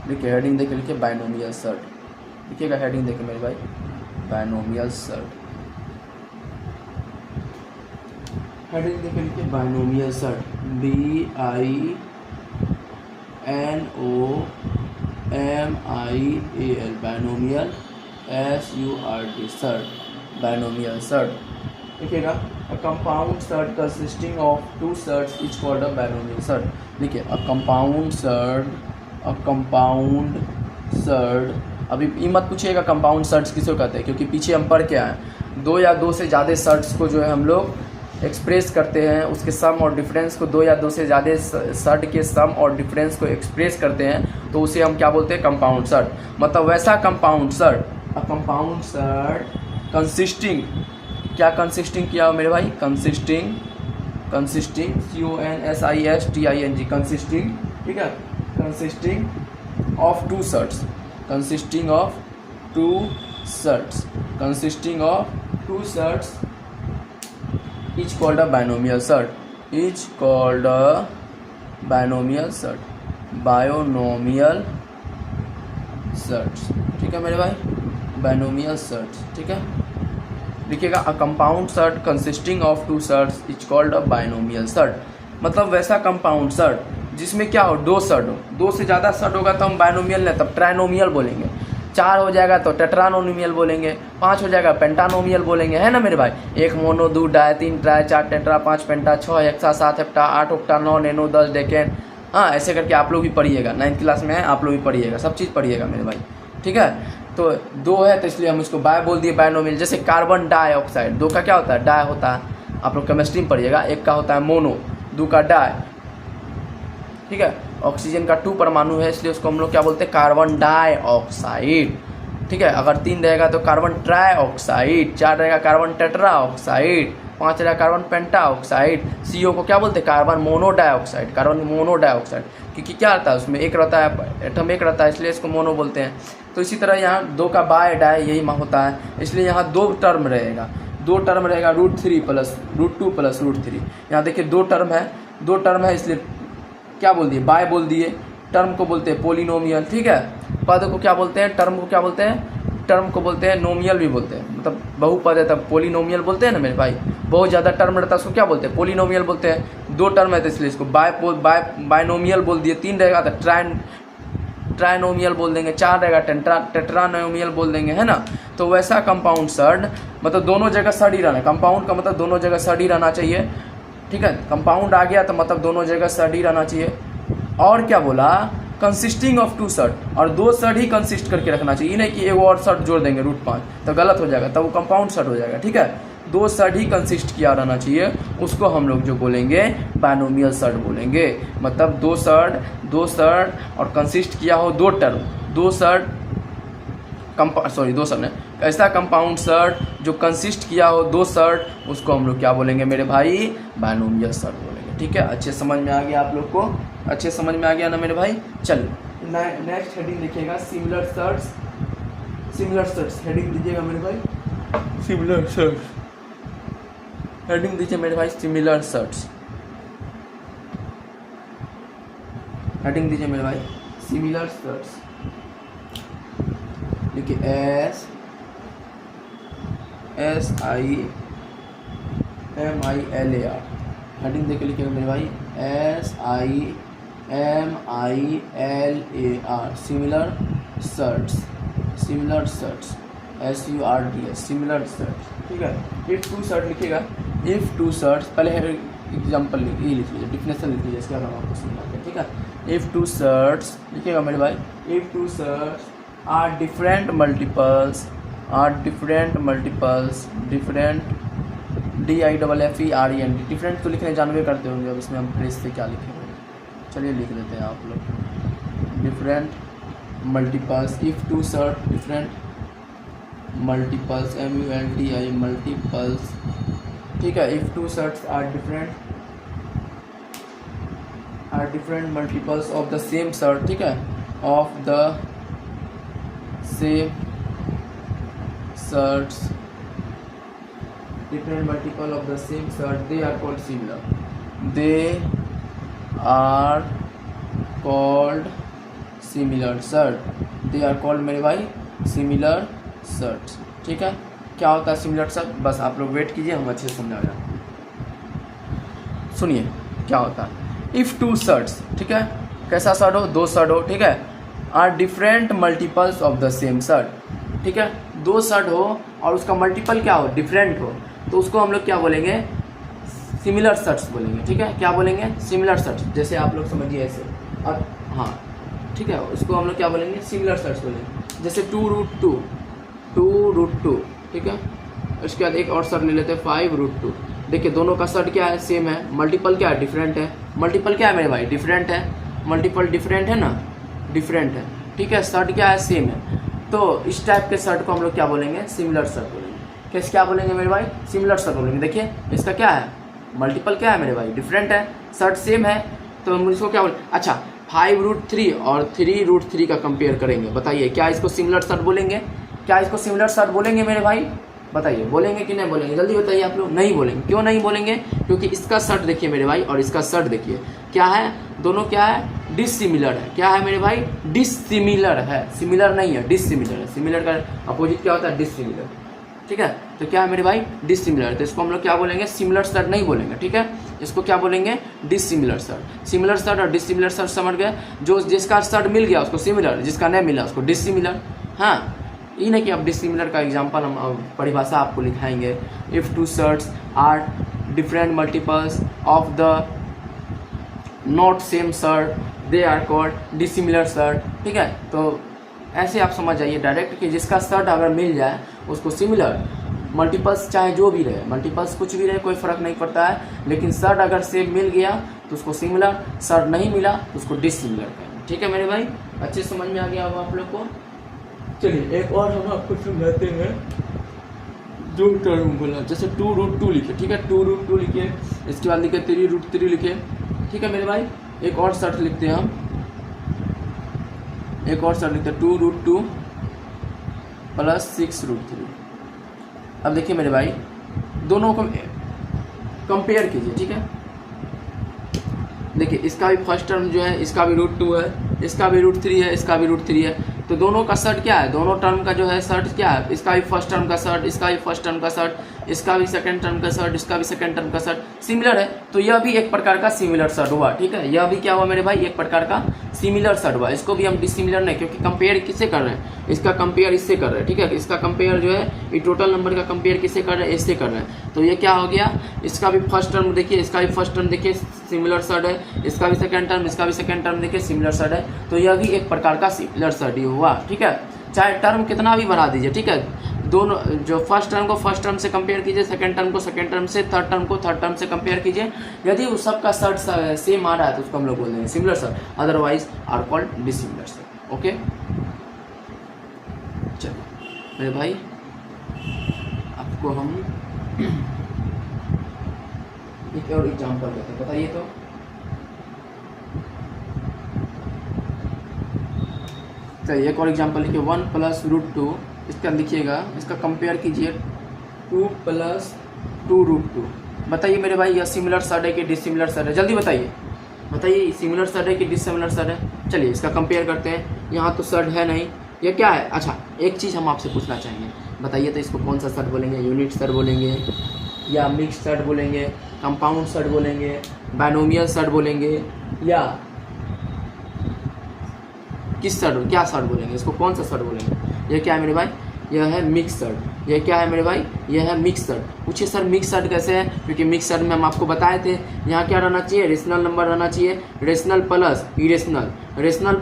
देखिए हेडिंग देखे लिखिए बायनोमियल सर्ट, लिखिएगा हेडिंग देखे मेरे भाई बायनोमियल सर्ट, हेडिंग देखे लिखिए binomial surd, BINOMIAL binomial SURT surd, binomial surd. लिखिएगा a compound surd consisting of two surds is called a binomial surd. देखिए अ कंपाउंड सर्ट, अभी ये मत पूछिएगा कंपाउंड सर्ट्स किसको कहते हैं, क्योंकि पीछे हम पढ़ के आए दो या दो से ज़्यादा सर्ट्स को जो है हम लोग एक्सप्रेस करते हैं, उसके सम और डिफरेंस को, दो या दो से ज़्यादा सर्ट के सम और डिफरेंस को एक्सप्रेस करते हैं, तो उसे हम क्या बोलते हैं कंपाउंड सर्ट। मतलब वैसा compound surd, a compound surd consisting, क्या कंसिस्टिंग किया मेरे भाई, कंसिस्टिंग CONSISTING कंसिस्टिंग, ठीक है, consisting of two surds, consisting of two surds is called a binomial surd, binomial surds, ठीक है मेरे भाई, बायनोमियल सर्ट्स, ठीक है। लिखिएगा a compound surd consisting of two surds is called a binomial surd. मतलब वैसा कंपाउंड सर्ट जिसमें क्या हो, दो सर्ट हो, दो से ज़्यादा सर्ट होगा तो हम बायनोमियल नहीं तब ट्राइनोमियल बोलेंगे, चार हो जाएगा तो टेट्रानोमियल बोलेंगे, पाँच हो जाएगा पेंटानोमियल बोलेंगे, है ना मेरे भाई। एक मोनो, दो डाय, तीन ट्राय, चार टेट्रा, पाँच पेंटा, छः हेक्सा, सात हेप्टा, आठ ऑक्टा, नौ नैनो, 10 डेकेन। हाँ ऐसे करके आप लोग भी पढ़िएगा, 9th क्लास में है, आप लोग भी पढ़िएगा, सब चीज़ पढ़िएगा मेरे भाई, ठीक है। तो दो है तो इसलिए हम इसको बाय बोल दिए, बायनोमियल। जैसे कार्बन डाइऑक्साइड, दो का क्या होता है, डाई होता है, आप लोग केमिस्ट्री में पढ़िएगा। एक का होता है मोनो, दो का डाई, ठीक है। ऑक्सीजन का 2 परमाणु है इसलिए उसको हम लोग क्या बोलते हैं, कार्बन डाइऑक्साइड, ठीक है। अगर 3 रहेगा तो कार्बन ट्राइऑक्साइड, 4 रहेगा कार्बन टेट्राऑक्साइड, 5 रहेगा कार्बन पेंटाऑक्साइड। CO को क्या बोलते हैं, कार्बन मोनोडाइऑक्साइड, क्योंकि क्या रहता है उसमें, एक रहता है, एटम एक रहता है, इसलिए इसको मोनो बोलते हैं। तो इसी तरह यहाँ 2 का बाय डाई यही होता है, इसलिए यहाँ 2 टर्म रहेगा, √3 प्लस √2 प्लस √3। यहाँ देखिए 2 टर्म है इसलिए क्या बोल दिए, बाय बोल दिए। टर्म को बोलते हैं पोलिनोमियल, ठीक है। पद को क्या बोलते हैं, टर्म को क्या बोलते हैं, नोमियल भी बोलते हैं। मतलब बहुपद है तब पोलिनोमियल बोलते हैं ना मेरे भाई। बहुत ज़्यादा टर्म रहता है उसको क्या बोलते हैं, पोलिनोमियल बोलते हैं। 2 टर्म है तो इसलिए इसको बायनोमियल बोल दिए। 3 रहेगा तो ट्राइनोमियल बोल देंगे, 4 रहेगा टेट्रानोमियल बोल देंगे, है ना। तो वैसा कंपाउंड सर्ट मतलब दोनों जगह सर्ट ही रहना, कंपाउंड का मतलब दोनों जगह सर्ट ही रहना चाहिए, ठीक है। कंपाउंड आ गया तो मतलब दोनों जगह सर्ट ही रहना चाहिए। और क्या बोला, कंसिस्टिंग ऑफ 2 सर्ट, और 2 सर्ट ही कंसिस्ट करके रखना चाहिए, ये नहीं कि एक और सर्ट जोड़ देंगे √5 तो गलत हो जाएगा, तब वो कंपाउंड सर्ट हो जाएगा, ठीक है। 2 सर्ट ही कंसिस्ट किया रहना चाहिए, उसको हम लोग जो बोलेंगे बायनोमियल सर्ट बोलेंगे। मतलब 2 सर्ट और कंसिस्ट किया हो 2 टर्म, 2 सर्ट ने ऐसा कंपाउंड सर्ट जो कंसिस्ट किया हो 2 सर्ट, उसको हम लोग क्या बोलेंगे मेरे भाई, बायनोमियल सर्ट बोलेंगे, ठीक है। अच्छे समझ में आ गया आप लोग को, अच्छे समझ में आ गया ना मेरे भाई। चलिए नेक्स्ट हेडिंग देखिएगा, सिमिलर सर्ट्स हेडिंग दीजिएगा मेरे भाई, सिमिलर सर्ट्स हेडिंग दीजिए मेरे भाई, सिमिलर सर्ट्स हेडिंग दीजिए मेरे भाई, सिमिलर सर्ट्स। देखिए SIMILAR हेडिंग देख के लिखिएगा मेरे भाई, SIMILAR similar surds SURTS similar surds, ठीक है। इफ 2 सर्ट लिखिएगा, इफ 2 सर्ट्स, पहले एग्जाम्पल लिख लीजिए, डिफिनेशन लिख लीजिए, इसके बाद हम आपको समझाते हैं, ठीक है। इफ 2 सर्ट्स लिखिएगा मेरे भाई, if 2 surds are different multiples DIFFERENT, different तो लिखने जानवे करते होंगे, अब इसमें हम प्रेस से क्या लिखेंगे, चलिए लिख देते हैं आप लोग, different multiples, if 2 surd different multiples MULTI multiples, ठीक है। If 2 surds are different multiples of the same surd, ठीक है, of the same surds, different multiple of the same sort, they are called similar, they are called similar surd, they are called मेरे भाई similar shirts. ठीक है, क्या होता है similar shirt, बस आप लोग वेट कीजिए, हम अच्छे से समझा रहे हैं। सुनिए क्या होता है, इफ़ टू शर्ट्स, ठीक है, कैसा शर्ट हो, दो शर्ट हो, ठीक है, are different multiples of the same surd, ठीक है, दो शर्ट हो और उसका मल्टीपल क्या हो, डिफरेंट हो, तो उसको हम लोग क्या बोलेंगे, सिमिलर शर्ट्स बोलेंगे। ठीक है, क्या बोलेंगे, सिमिलर शर्ट्स। जैसे आप लोग समझिए ऐसे, और हाँ ठीक है, उसको हम लोग क्या बोलेंगे, सिमिलर शर्ट्स बोलेंगे। जैसे 2√2, ठीक है, उसके बाद एक और शर्ट ले लेते हैं 5√2। देखिए दोनों का शर्ट क्या है, सेम है, मल्टीपल क्या है, डिफरेंट है। मल्टीपल क्या है मेरे भाई, डिफरेंट है, मल्टीपल डिफरेंट है ना, डिफरेंट है। ठीक है, शर्ट क्या है, सेम है। तो इस टाइप के शर्ट को हम लोग क्या बोलेंगे, सिमिलर शर्ट बोलेंगे। कैसे क्या बोलेंगे मेरे भाई, सिमिलर शर्ट बोलेंगे। देखिए इसका क्या है, मल्टीपल क्या है मेरे भाई, डिफरेंट है, शर्ट सेम है, तो हम इसको क्या बोले, अच्छा 5√3 और 3√3 का कंपेयर करेंगे, बताइए क्या इसको सिमिलर शर्ट बोलेंगे, क्या इसको सिमिलर शर्ट बोलेंगे मेरे भाई, बताइए बोलेंगे कि नहीं बोलेंगे, जल्दी बताइए आप लोग। नहीं बोलेंगे, क्यों नहीं बोलेंगे, क्योंकि इसका शर्ट देखिए मेरे भाई और इसका शर्ट देखिए क्या है, दोनों क्या है, डिसिमिलर है। क्या है मेरे भाई, डिसिमिलर है, सिमिलर नहीं है, डिसिमिलर है। सिमिलर का अपोजिट क्या होता है, डिसिमिलर। ठीक है, तो क्या है मेरे भाई, डिसिमिलर। तो इसको हम लोग क्या बोलेंगे, सिमिलर शर्ट नहीं बोलेंगे। ठीक है, इसको क्या बोलेंगे, डिसिमिलर शर्ट। सिमिलर शर्ट और डिसिमिलर शर्ट समझ गए, जो जिसका शर्ट मिल गया उसको सिमिलर, जिसका नहीं मिला उसको डिसिमिलर। हाँ, ये नहीं कि अब डिसिमिलर का एग्जांपल हम परिभाषा आपको लिखाएंगे, if two surds are different multiples of the not same surd they are called dissimilar surd. ठीक है, तो ऐसे आप समझ जाइए डायरेक्ट कि जिसका शर्ट अगर मिल जाए उसको सिमिलर, मल्टीपल्स चाहे जो भी रहे, मल्टीपल्स कुछ भी रहे कोई फ़र्क नहीं पड़ता है, लेकिन शर्ट अगर सेम मिल गया तो उसको सिमिलर, शर्ट नहीं मिला तो उसको डिसिमिलर करेंगे। ठीक है मेरे भाई, अच्छे समझ में आ गया होगा आप लोग को। चलिए एक और हम आपको समझाते हैं, जो टर्म बोला, जैसे 2√2 लिखे। ठीक है, 2√2 लिखे, इसके बाद लिखे 3√3 लिखे। ठीक है मेरे भाई, एक और शर्ट लिखते हैं हम, एक और शर्ट लिखते हैं 2√2 + 6√3। अब देखिए मेरे भाई दोनों को कंपेयर कीजिए। ठीक है, देखिए इसका भी फर्स्ट टर्म जो है, इसका भी √2 है, इसका भी √3 है, इसका भी √3 है, तो दोनों का शर्ट क्या है, दोनों टर्म का जो है शर्ट क्या है, इसका भी फर्स्ट टर्म का शर्ट, इसका भी फर्स्ट टर्म का शर्ट, इसका भी सेकंड टर्म का शर्ट, इसका भी सेकंड टर्म का शर्ट सिमिलर है, तो यह भी एक प्रकार का सिमिलर शर्ट हुआ। ठीक है, यह भी क्या हुआ मेरे भाई, एक प्रकार का सिमिलर शर्ट हुआ। इसको भी हम डिसिमिलर नहीं, क्योंकि कंपेयर किससे कर रहे हैं, इसका कंपेयर इससे कर रहे हैं। ठीक है, इसका कंपेयर जो है ये टोटल नंबर का कंपेयर किससे कर रहे हैं, इससे कर रहे हैं, तो ये क्या हो गया, इसका भी फर्स्ट टर्म देखिए, इसका भी फर्स्ट टर्म देखिए सिमिलर शर्ट है, इसका भी सेकंड टर्म, इसका भी सेकंड टर्म देखिए सिमिलर शर्ट है, तो यह भी एक प्रकार का सिमिलर शर्ट ही हुआ। ठीक है, चाहे टर्म कितना भी बढ़ा दीजिए। ठीक है, दोनों जो फर्स्ट टर्म को फर्स्ट टर्म से कंपेयर कीजिए, सेकंड टर्म को सेकंड टर्म से, थर्ड टर्म को थर्ड टर्म से कंपेयर कीजिए, यदि उस सबका शर्ट सेम आ रहा है तो उसको हम लोग बोल देंगे similar surd, otherwise are called dissimilar surd. Okay, चलिए मेरे भाई आपको हम एक और एग्जाम्पल देते हैं, बताइए तो। चलिए एक और एग्जाम्पल लिखिए, 1 + √2, इसका लिखिएगा, इसका कंपेयर कीजिए 2 + 2√2। बताइए मेरे भाई यह सिमिलर शर्ट है कि डिसिमिलर शर्ट है, जल्दी बताइए, बताइए सिमिलर शर्ट है कि डिसिमिलर शर्ट है। चलिए इसका कंपेयर करते हैं, यहाँ तो शर्ट है नहीं, ये क्या है। अच्छा एक चीज़ हम आपसे पूछना चाहेंगे, बताइए तो इसको कौन सा शर्ट बोलेंगे, यूनिट शर्ट बोलेंगे या मिक्स शर्ट बोलेंगे, कंपाउंड शर्ट बोलेंगे, बाइनोमियल शर्ट बोलेंगे, या किस शर्ट, क्या शर्ट बोलेंगे, इसको कौन सा शर्ट बोलेंगे। यह क्या है मेरे भाई, यह है मिक्स शर्ट। यह क्या है मेरे भाई, यह है मिक्स शर्ट। पूछिए सर मिक्स शर्ट कैसे है, क्योंकि मिक्स शर्ट में हम आपको बताए थे यहाँ क्या रहना चाहिए, रेशनल नंबर रहना चाहिए, rational plus irrational, rational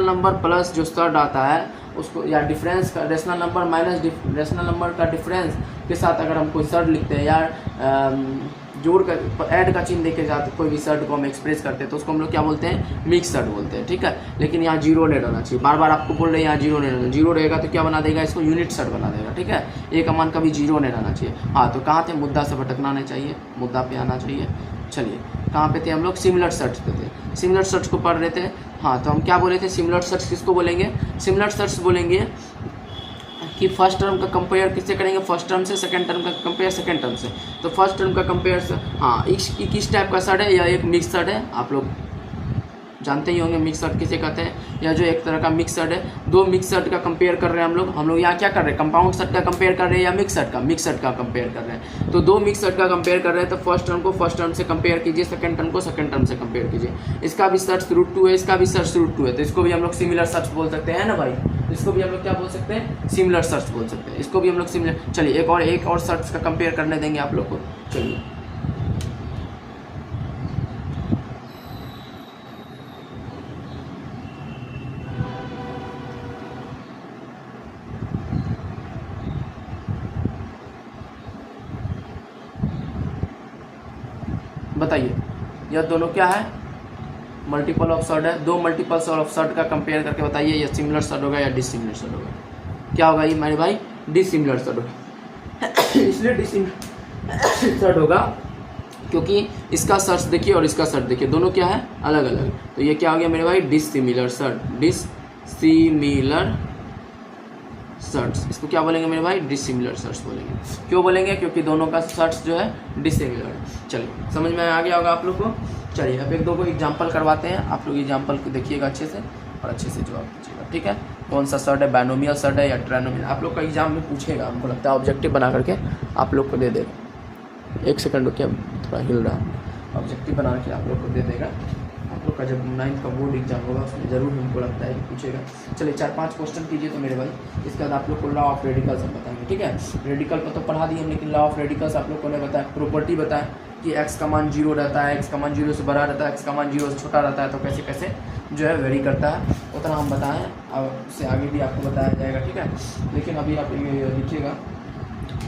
number plus जो शर्ट आता है उसको, या डिफरेंस का rational number minus rational number का डिफरेंस के साथ अगर हम कोई शर्ट लिखते हैं, या जोड़ कर ऐड का चिन्ह देके जाते कोई भी शर्ट को हम एक्सप्रेस करते हैं, तो उसको हम लोग क्या बोलते हैं, मिक्स शर्ट बोलते हैं। ठीक है, लेकिन यहाँ जीरो नहीं रहना चाहिए, बार बार आपको बोल रहे हैं यहाँ जीरो नहीं रहना, जीरो रहेगा तो क्या बना देगा, इसको यूनिट शर्ट बना देगा। ठीक है, एक का मान कभी जीरो नहीं रहना चाहिए। हाँ, तो कहाँ थे, मुद्दा से भटकना नहीं चाहिए, मुद्दा पे आना चाहिए। चलिए कहाँ पे थे हम लोग, सिमिलर शर्ट्स पे थे, सिमिलर शर्ट्स को पढ़ रहे थे। हाँ, तो हम क्या बोले थे, सिमिलर शर्ट्स किसको बोलेंगे, सिमिलर शर्ट्स बोलेंगे कि फर्स्ट टर्म का कंपेयर किससे करेंगे, फर्स्ट टर्म से, सेकंड टर्म का कंपेयर सेकंड टर्म से। तो फर्स्ट टर्म का कंपेयर से, हाँ किस टाइप का शर्ट है, यह एक मिक्स शर्ट है। आप लोग जानते ही होंगे मिक्स सर्ट किसे कहते हैं। यह जो एक तरह का मिक्स सर्ट है, दो मिक्स सर्ट का कंपेयर कर रहे हैं हम लोग यहाँ क्या कर रहे हैं, कंपाउंड सर्ट का कंपेयर कर रहे हैं या मिक्स सर्ट का कंपेयर कर रहे हैं। तो दो मिक्स सर्ट का कंपेयर कर रहे हैं तो फर्स्ट टर्म को फर्स्ट टर्म से कंपेयर कीजिए, सेकंड टर्म को सेकंड टर्म से कंपेयर कीजिए। इसका भी सर्च √2 है, इसका भी सर्च √2 है, तो इसको भी हम लोग सिमिलर सर्च बोल सकते हैं ना भाई। इसको भी हम लोग क्या बोल सकते हैं, सिमिलर सर्च बोल सकते हैं। इसको भी हम लोग सिमिलर, चलिए एक और सर्च का कंपेयर करने देंगे आप लोग को। चलिए बताइए, यह दोनों क्या है, मल्टीपल ऑफ सर्ट है। दो मल्टीपल्स ऑफ सर्ट का कंपेयर करके बताइए यह सिमिलर सर्ट होगा या डिसिमिलर सर्ट होगा। क्या होगा ये मेरे भाई, डिसिमिलर सर्ट होगा। इसलिए डिसिमिलर सर्ट होगा क्योंकि इसका सर्च देखिए और इसका सर्च देखिए, दोनों क्या है, अलग अलग। तो ये क्या हो गया मेरे भाई, डिसिमिलर सर्ट, डिसिमिलर सर्ट्स। इसको क्या बोलेंगे मेरे भाई, डिसिमिलर सर्ट्स बोलेंगे। क्यों बोलेंगे, क्योंकि दोनों का सर्ट्स जो है डिसिमिलर है। चलिए समझ में आ गया होगा आप लोग को। चलिए अब एक दो को एग्जांपल करवाते हैं, आप लोग एग्जांपल को देखिएगा अच्छे से और अच्छे से जवाब दीजिएगा, ठीक है। कौन सा सर्ट है, बायनोमियल सर्ट है या ट्रायनोमियल, आप लोग का एग्जाम में पूछेगा, हमको लगता है ऑब्जेक्टिव बना करके आप लोग को दे देगा। एक सेकंड रुकिए, थोड़ा हिल रहा है, ऑब्जेक्टिव बना के आप लोग को दे देगा। आप लोग का जब 9th का बोर्ड एग्जाम होगा उसमें ज़रूर हमको लगता है कि पूछेगा। चलिए 4-5 क्वेश्चन कीजिए तो मेरे भाई, इसके बाद आप लोग को लॉ ऑफ रेडिकल्स हम बताएंगे, ठीक है। रेडिकल पर तो पढ़ा दिए हम, लेकिन लॉ ऑफ रेडिकल्स आप लोग को नहीं बताया। प्रॉपर्टी बताएं कि x का मान 0 रहता है, x का मान 0 से बड़ा रहता है, x का मान 0 से छोटा रहता है, तो कैसे कैसे जो है वेरी करता है, उतना हम बताएं और उससे आगे भी आपको बताया जाएगा, ठीक है। लेकिन अभी आप ये लिखिएगा,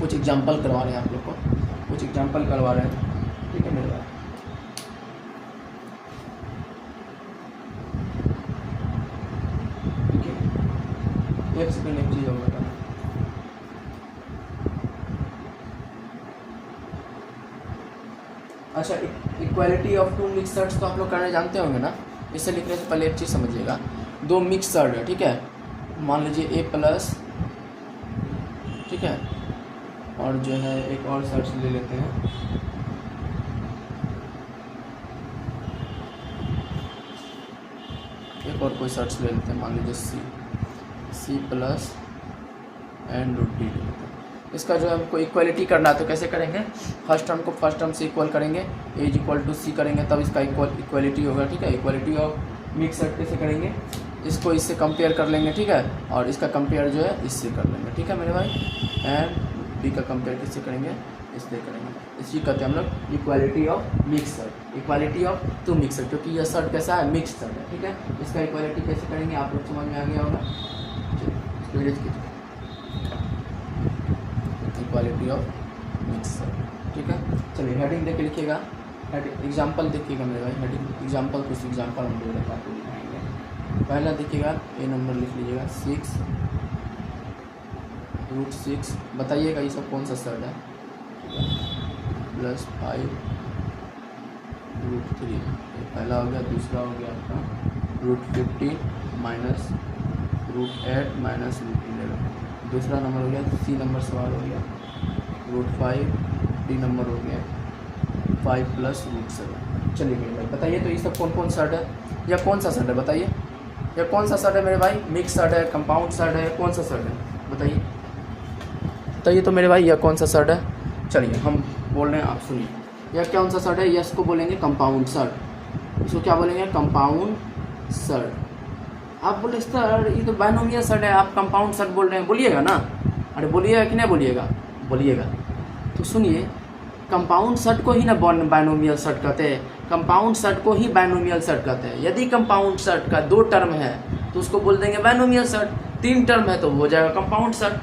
कुछ एग्जाम्पल करवा रहे हैं आप लोग को, कुछ एग्जाम्पल करवा रहे हैं, ठीक है मेरे भाई। एक सेकंड एक चीज़ और बताना, अच्छा equality of two mix surds तो आप लोग करने जानते होंगे ना। इसे लिखने से पहले एक चीज़ समझिएगा, दो मिक्स सर्ट है, ठीक है। मान लीजिए A+, ठीक है, और जो है एक और सर्च ले लेते हैं, एक और कोई सर्च ले लेते हैं, मान लीजिए C+ एंड √D ले लेते हैं। इसका जो है हमको इक्वालिटी करना है तो कैसे करेंगे, फर्स्ट टर्म को फर्स्ट टर्म से इक्वल करेंगे, A = C करेंगे तब इसका इक्वालिटी होगा, ठीक है। इक्वालिटी ऑफ मिक्स सर्ट कैसे करेंगे, इसको इससे कंपेयर कर लेंगे, ठीक है, और इसका कंपेयर जो है इससे कर लेंगे, ठीक है मेरे भाई। एंड B का कंपेयर किससे करेंगे, इससे करेंगे। इसी कहते हैं हम लोग equality of mix surd, equality of two mix surd, क्योंकि यह सर्ट कैसा है, मिक्स सर्ट है, ठीक है। इसका इक्वालिटी कैसे करेंगे आप लोग समझ में आ गया होगा। इक्वालिटी ऑफ मिक्स सर्ट, ठीक है। चलिए हेडिंग देख के लिखिएगा, एग्जाम्पल देखिएगा मेरे भाई, हेडिंग एग्जाम्पल, कुछ एग्जाम्पल हम दे आपको लिखाएंगे। पहला देखिएगा, A नंबर लिख लीजिएगा, 6 √6, बताइएगा ये सब कौन सा सर्ट है, +5 √3, पहला हो गया। दूसरा हो गया आपका √15 माइनस √8 माइनस √11, दूसरा नंबर हो गया। C नंबर सवाल हो गया √5, D नंबर हो गया 5 + √7। चलिए मेरे भाई बताइए तो ये सब कौन कौन सर्ट है, या कौन सा सर्ट है बताइए, या कौन सा सर्ट है मेरे भाई, मिक्स सर्ट है, कंपाउंड सर्ट है, कौन सा सर्ट है बताइए, बताइए तो मेरे भाई यह कौन सा सर्ट है। चलिए हम बोल रहे हैं, आप सुनिए, यह कौन सा सर्ट है, यह इसको बोलेंगे कंपाउंड सर्ट। इसको क्या बोलेंगे, कंपाउंड सर्ट। आप बोले सर ये तो बायनोमियल सर्ट है, आप कंपाउंड सर्ट बोल रहे हैं, बोलिएगा ना, अरे बोलिएगा कि नहीं बोलिएगा, बोलिएगा। तो सुनिए, कंपाउंड सर्ट को ही ना बायनोमियल सर्ट कहते हैं, कंपाउंड सर्ट को ही बायनोमियल सर्ट कहते हैं। यदि कंपाउंड सर्ट का 2 टर्म है तो उसको बोल देंगे बायनोमियल सर्ट, 3 टर्म है तो हो जाएगा कंपाउंड सर्ट,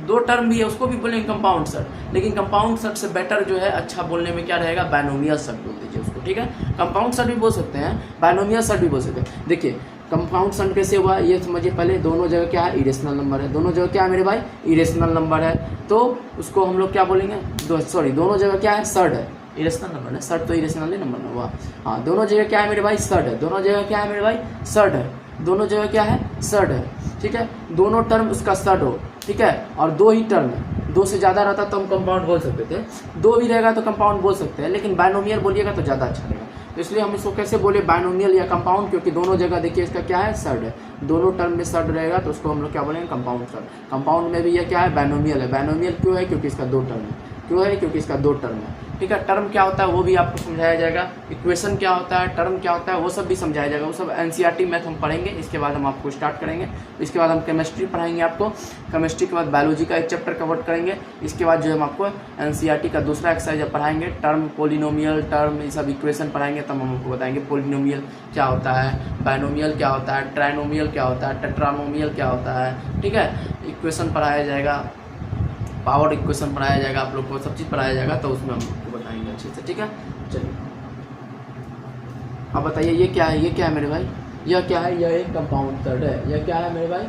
दो टर्म भी है उसको भी बोलेंगे कंपाउंड सर्ट। लेकिन कंपाउंड सर्ट से बेटर जो है, अच्छा बोलने में क्या रहेगा, बायनोमियल सर्ट बोल दीजिए उसको, ठीक है। कंपाउंड सर्ट भी बोल सकते हैं, बायनोमियल सर्ट भी बोल सकते हैं। देखिए कंपाउंड सर्ट कैसे हुआ ये समझिए पहले, दोनों जगह क्या है, इरेशनल नंबर है, दोनों जगह क्या है मेरे भाई, इरेशनल नंबर है, तो उसको हम लोग क्या बोलेंगे, दोनों जगह क्या है, सर्ट है, इरेशनल नंबर है, सर्ट तो इरेशनल ही नंबर हुआ। हाँ, दोनों जगह क्या है मेरे भाई, सर्ट है, दोनों जगह क्या है मेरे भाई, सर्ट है, दोनों जगह क्या है, सर्ट है, ठीक है। दोनों टर्म उसका सर्ट हो, ठीक है, और 2 ही टर्म है, 2 से ज़्यादा रहता तो हम कंपाउंड बोल सकते थे, 2 भी रहेगा तो कंपाउंड बोल सकते हैं, लेकिन बायनोमियल बोलिएगा तो ज़्यादा अच्छा रहेगा। तो इसलिए हम इसको कैसे बोले बाइनोमियल या कंपाउंड, क्योंकि दोनों जगह देखिए इसका क्या है सर्ड है, दोनों टर्म में सर्ड रहेगा तो उसको हम लोग क्या बोलेंगे कंपाउंड सर्ड। कंपाउंड में भी ये क्या है बाइनोमियल है। बाइनोमियल क्यों है, क्योंकि इसका दो टर्म है। क्यों है, क्योंकि इसका दो टर्म है। ठीक है, टर्म क्या होता है वो भी आपको समझाया जाएगा, इक्वेशन क्या होता है, टर्म क्या होता है वो सब भी समझाया जाएगा। वो सब एनसीईआरटी मैथ हम पढ़ेंगे, इसके बाद हम आपको स्टार्ट करेंगे। इसके बाद हम केमिस्ट्री पढ़ाएंगे आपको, केमिस्ट्री के बाद बायोलॉजी का एक चैप्टर कवर करेंगे। इसके बाद जो हम आपको एनसीईआरटी का दूसरा एक्सरसाइज पढ़ाएंगे, टर्म, पोलिनोमियल, टर्म, ये सब इक्वेशन पढ़ाएंगे। तब हम आपको बताएंगे पोलिनोमियल क्या होता है, बाइनोमियल क्या होता है, ट्राइनोमियल क्या होता है, टेट्रानोमियल क्या होता है। ठीक है, इक्वेशन पढ़ाया जाएगा, पावर इक्वेशन पढ़ाया जाएगा, आप लोग को सब चीज़ पढ़ाया जाएगा, तो उसमें हम आपको बताएंगे अच्छे से। ठीक है, चलिए अब बताइए ये क्या है, ये क्या है मेरे भाई, यह क्या है, यह एक कंपाउंड सर्ड है। यह क्या है मेरे भाई,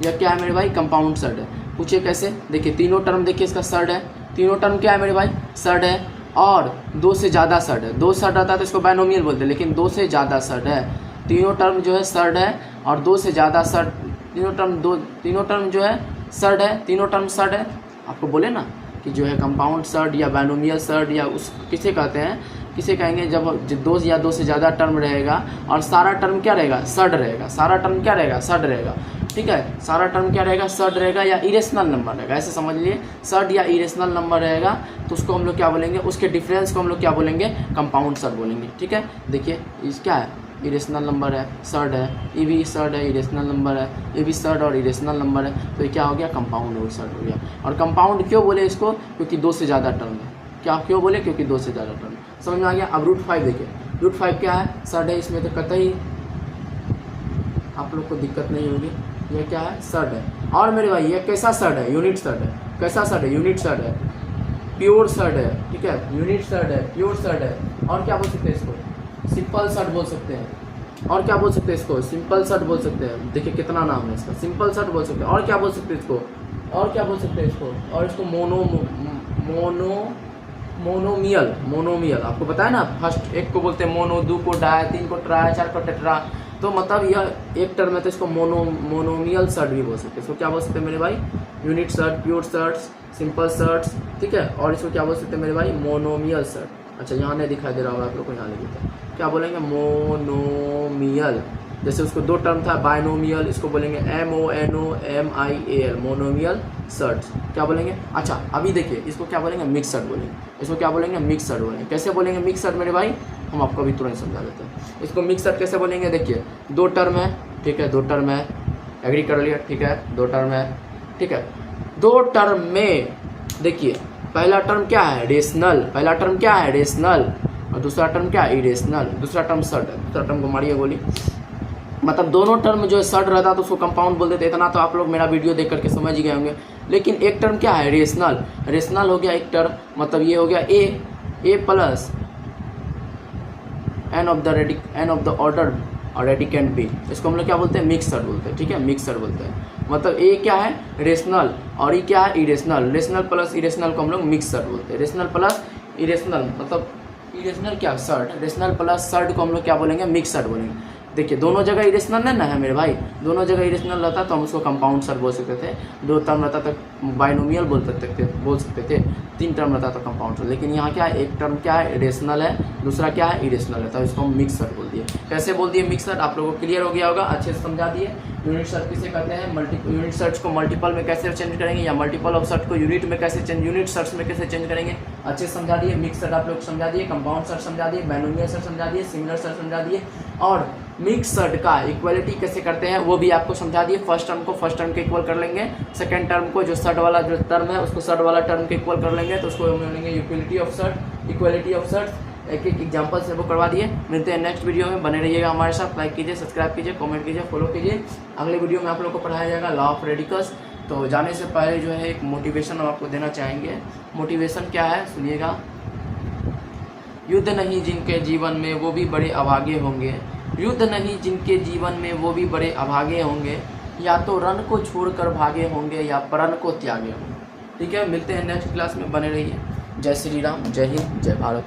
यह क्या है मेरे भाई, कंपाउंड सर्ड है। पूछिए कैसे, देखिए तीनों टर्म देखिए इसका सर्ड है, तीनों टर्म क्या है मेरे भाई सर्ड है, और दो से ज़्यादा सर्ड है। दो सर्ड रहता है तो इसको बाइनोमियल बोलते हैं, लेकिन दो से ज़्यादा सर्ड है। तीनों टर्म जो है सर्ड है और दो से ज़्यादा सर्ड, तीनों टर्म जो है सर्ड है, तीनों टर्म सर्ड है। आपको बोले ना कि जो है कंपाउंड सर्ड या बाइनोमियल सर्ड या उस किसे कहते हैं, किसे कहेंगे जब दो या दो से ज़्यादा टर्म रहेगा और सारा टर्म क्या रहेगा सर्ड रहेगा, सारा टर्म क्या रहेगा सर्ड रहेगा। ठीक है, सारा टर्म क्या रहेगा सर्ड रहेगा या इरेशनल नंबर रहेगा, ऐसे समझ लिए, सर्ड या इरेशनल नंबर रहेगा तो उसको हम लोग क्या बोलेंगे, उसके डिफरेंस को हम लोग क्या बोलेंगे कंपाउंड सर्ड बोलेंगे। ठीक है, देखिए इस क्या है इरेशनल नंबर है, सर्ड है, ये भी सर्ड है, इरेशनल नंबर है, ये भी सर्ड और इरेशनल नंबर है, तो ये क्या हो गया कंपाउंड हो सर्ड हो गया। और कंपाउंड क्यों बोले इसको, क्योंकि दो से ज़्यादा टर्म है। क्या क्यों बोले, क्योंकि दो से ज़्यादा टर्म। समझ में आ गया। अब रूट 5 देखिए, रूट 5 क्या है सर्ड है, इसमें तो कतई आप लोग को दिक्कत नहीं होगी, ये क्या है सर्ड है। और मेरे भाई ये कैसा सर्ड है, यूनिट सर्ड है। कैसा सर्ड है, यूनिट सर्ड है, प्योर सर्ड है। ठीक है, यूनिट सर्ड है, प्योर सर्ड है। और क्या बोल सकते हैं इसको, सिंपल सर्ड बोल सकते हैं। और क्या बोल सकते हैं इसको, सिंपल सर्ड बोल सकते हैं। देखिए कितना नाम है इसका, सिंपल सर्ड बोल सकते हैं। और क्या बोल सकते हैं इसको, और क्या बोल सकते हैं इसको, और इसको मोनोमियल। आपको पता है ना, फर्स्ट एक को बोलते हैं मोनो, दो को डाई, तीन को ट्राई, चार को टेट्रा। तो मतलब यह एक टर्म है तो इसको मोनोमियल सर्ड भी बोल सकते हैं। इसको क्या बोल सकते हैं मेरे भाई, unit surd, pure surd, simple surd. ठीक है, और इसको क्या बोल सकते हैं मेरे भाई, मोनोमियल सर्ड। अच्छा यहाँ नहीं दिखाई दे रहा होगा आप लोग को, यहाँ लिखते हैं क्या बोलेंगे मोनोमियल। जैसे उसको दो टर्म था बाइनोमियल, इसको बोलेंगे MONOMIAL, मोनोमियल सर्ड। क्या बोलेंगे, अच्छा अभी देखिए इसको क्या बोलेंगे मिक्स सर्ड बोलेंगे। इसको क्या बोलेंगे मिक्स सर्ड बोलेंगे। कैसे बोलेंगे मिक्स सर्ड मेरे भाई, हम आपको अभी तुरंत समझा देते हैं। इसको मिक्स सर्ड कैसे बोलेंगे, देखिए दो टर्म है, ठीक है, दो टर्म है, एग्री कर लिया, ठीक है, दो टर्म है। ठीक है, दो टर्म में देखिए पहला टर्म क्या है रेशनल, पहला टर्म क्या है रेशनल और दूसरा टर्म क्या है इरेशनल। दूसरा टर्म सर्ड है, दूसरा टर्म को मारिए गोली। मतलब दोनों टर्म जो है सर्ड रहता तो उसको कंपाउंड बोल देते। इतना तो आप लोग मेरा वीडियो देख करके समझ ही गए होंगे। लेकिन एक टर्म क्या है रेशनल, रेशनल हो गया एक टर्म, मतलब ये हो गया a plus n of the order और रेडिकेंट बी। इसको हम लोग क्या बोलते हैं मिक्स सर्ड बोलते हैं। ठीक है, मिक्स सर्ड बोलते हैं। मतलब ए क्या है रेशनल और ई क्या है इरेशनल। रेशनल प्लस इरेशनल को हम लोग मिक्स सर्ड बोलते हैं। रेशनल प्लस इरेशनल मतलब इरेशनल क्या सर्ड, रेशनल प्लस सर्ड को हम लोग क्या बोलेंगे मिक्स सर्ड बोलेंगे। देखिए दोनों जगह इरेशनल नहीं ना है मेरे भाई, दोनों जगह इरेशनल रहता तो हम उसको कंपाउंड सर्ड बोल सकते थे। दो टर्म रहता तो बाइनोमियल बोल सकते थे। तीन टर्म रहता तो कंपाउंड सर्ड। लेकिन यहाँ क्या है, एक टर्म क्या है रेशनल है, दूसरा क्या है इरेशनल है, तो इसको हम मिक्स सर्ड बोल दिए। कैसे बोल दिए मिक्स सर्ड, आप लोगों को क्लियर हो गया होगा, अच्छे से समझा दिए। यूनिट सर्ड किसे कहते हैं, यूनिट सर्ड्स को मल्टीपल में कैसे चेंज करेंगे या मल्टीपल ऑफ सर्ड को यूनिट में कैसे चेंज, यूनिट सर्ड्स में कैसे चेंज करेंगे, अच्छे से समझा दिए। मिक्स सर्ड आप लोग समझा दिए, कंपाउंड सर्ड समझा दिए, बाइनोमियल सर्ड समझा दिए, सिमिलर सर्ड समझा दिए, और मिक्स सर्ड का इक्वलिटी कैसे करते हैं वो भी आपको समझा दिए। फर्स्ट टर्म को फर्स्ट टर्म के इक्वल कर लेंगे, सेकंड टर्म को जो सर्ड वाला जो टर्म है उसको सर्ड वाला टर्म के इक्वल कर लेंगे, तो उसको हम बोलेंगे equality of surd, equality of surd. एक एक एग्जाम्पल से वो करवा दिए। मिलते हैं नेक्स्ट वीडियो में, बने रहिएगा हमारे साथ। लाइक कीजिए, सब्सक्राइब कीजिए, कमेंट कीजिए, फॉलो कीजिए। अगले वीडियो में आप लोग को पढ़ाया जाएगा लॉ ऑफ रेडिकल्स। तो जाने से पहले जो है एक मोटिवेशन हम आपको देना चाहेंगे। मोटिवेशन क्या है सुनिएगा। युद्ध नहीं जिनके जीवन में वो भी बड़े अभागे होंगे, युद्ध नहीं जिनके जीवन में वो भी बड़े अभागे होंगे, या तो रण को छोड़कर भागे होंगे या प्रण को त्यागे होंगे। ठीक है, मिलते हैं नेक्स्ट क्लास में, बने रहिए। जय श्री राम, जय हिंद, जय भारत।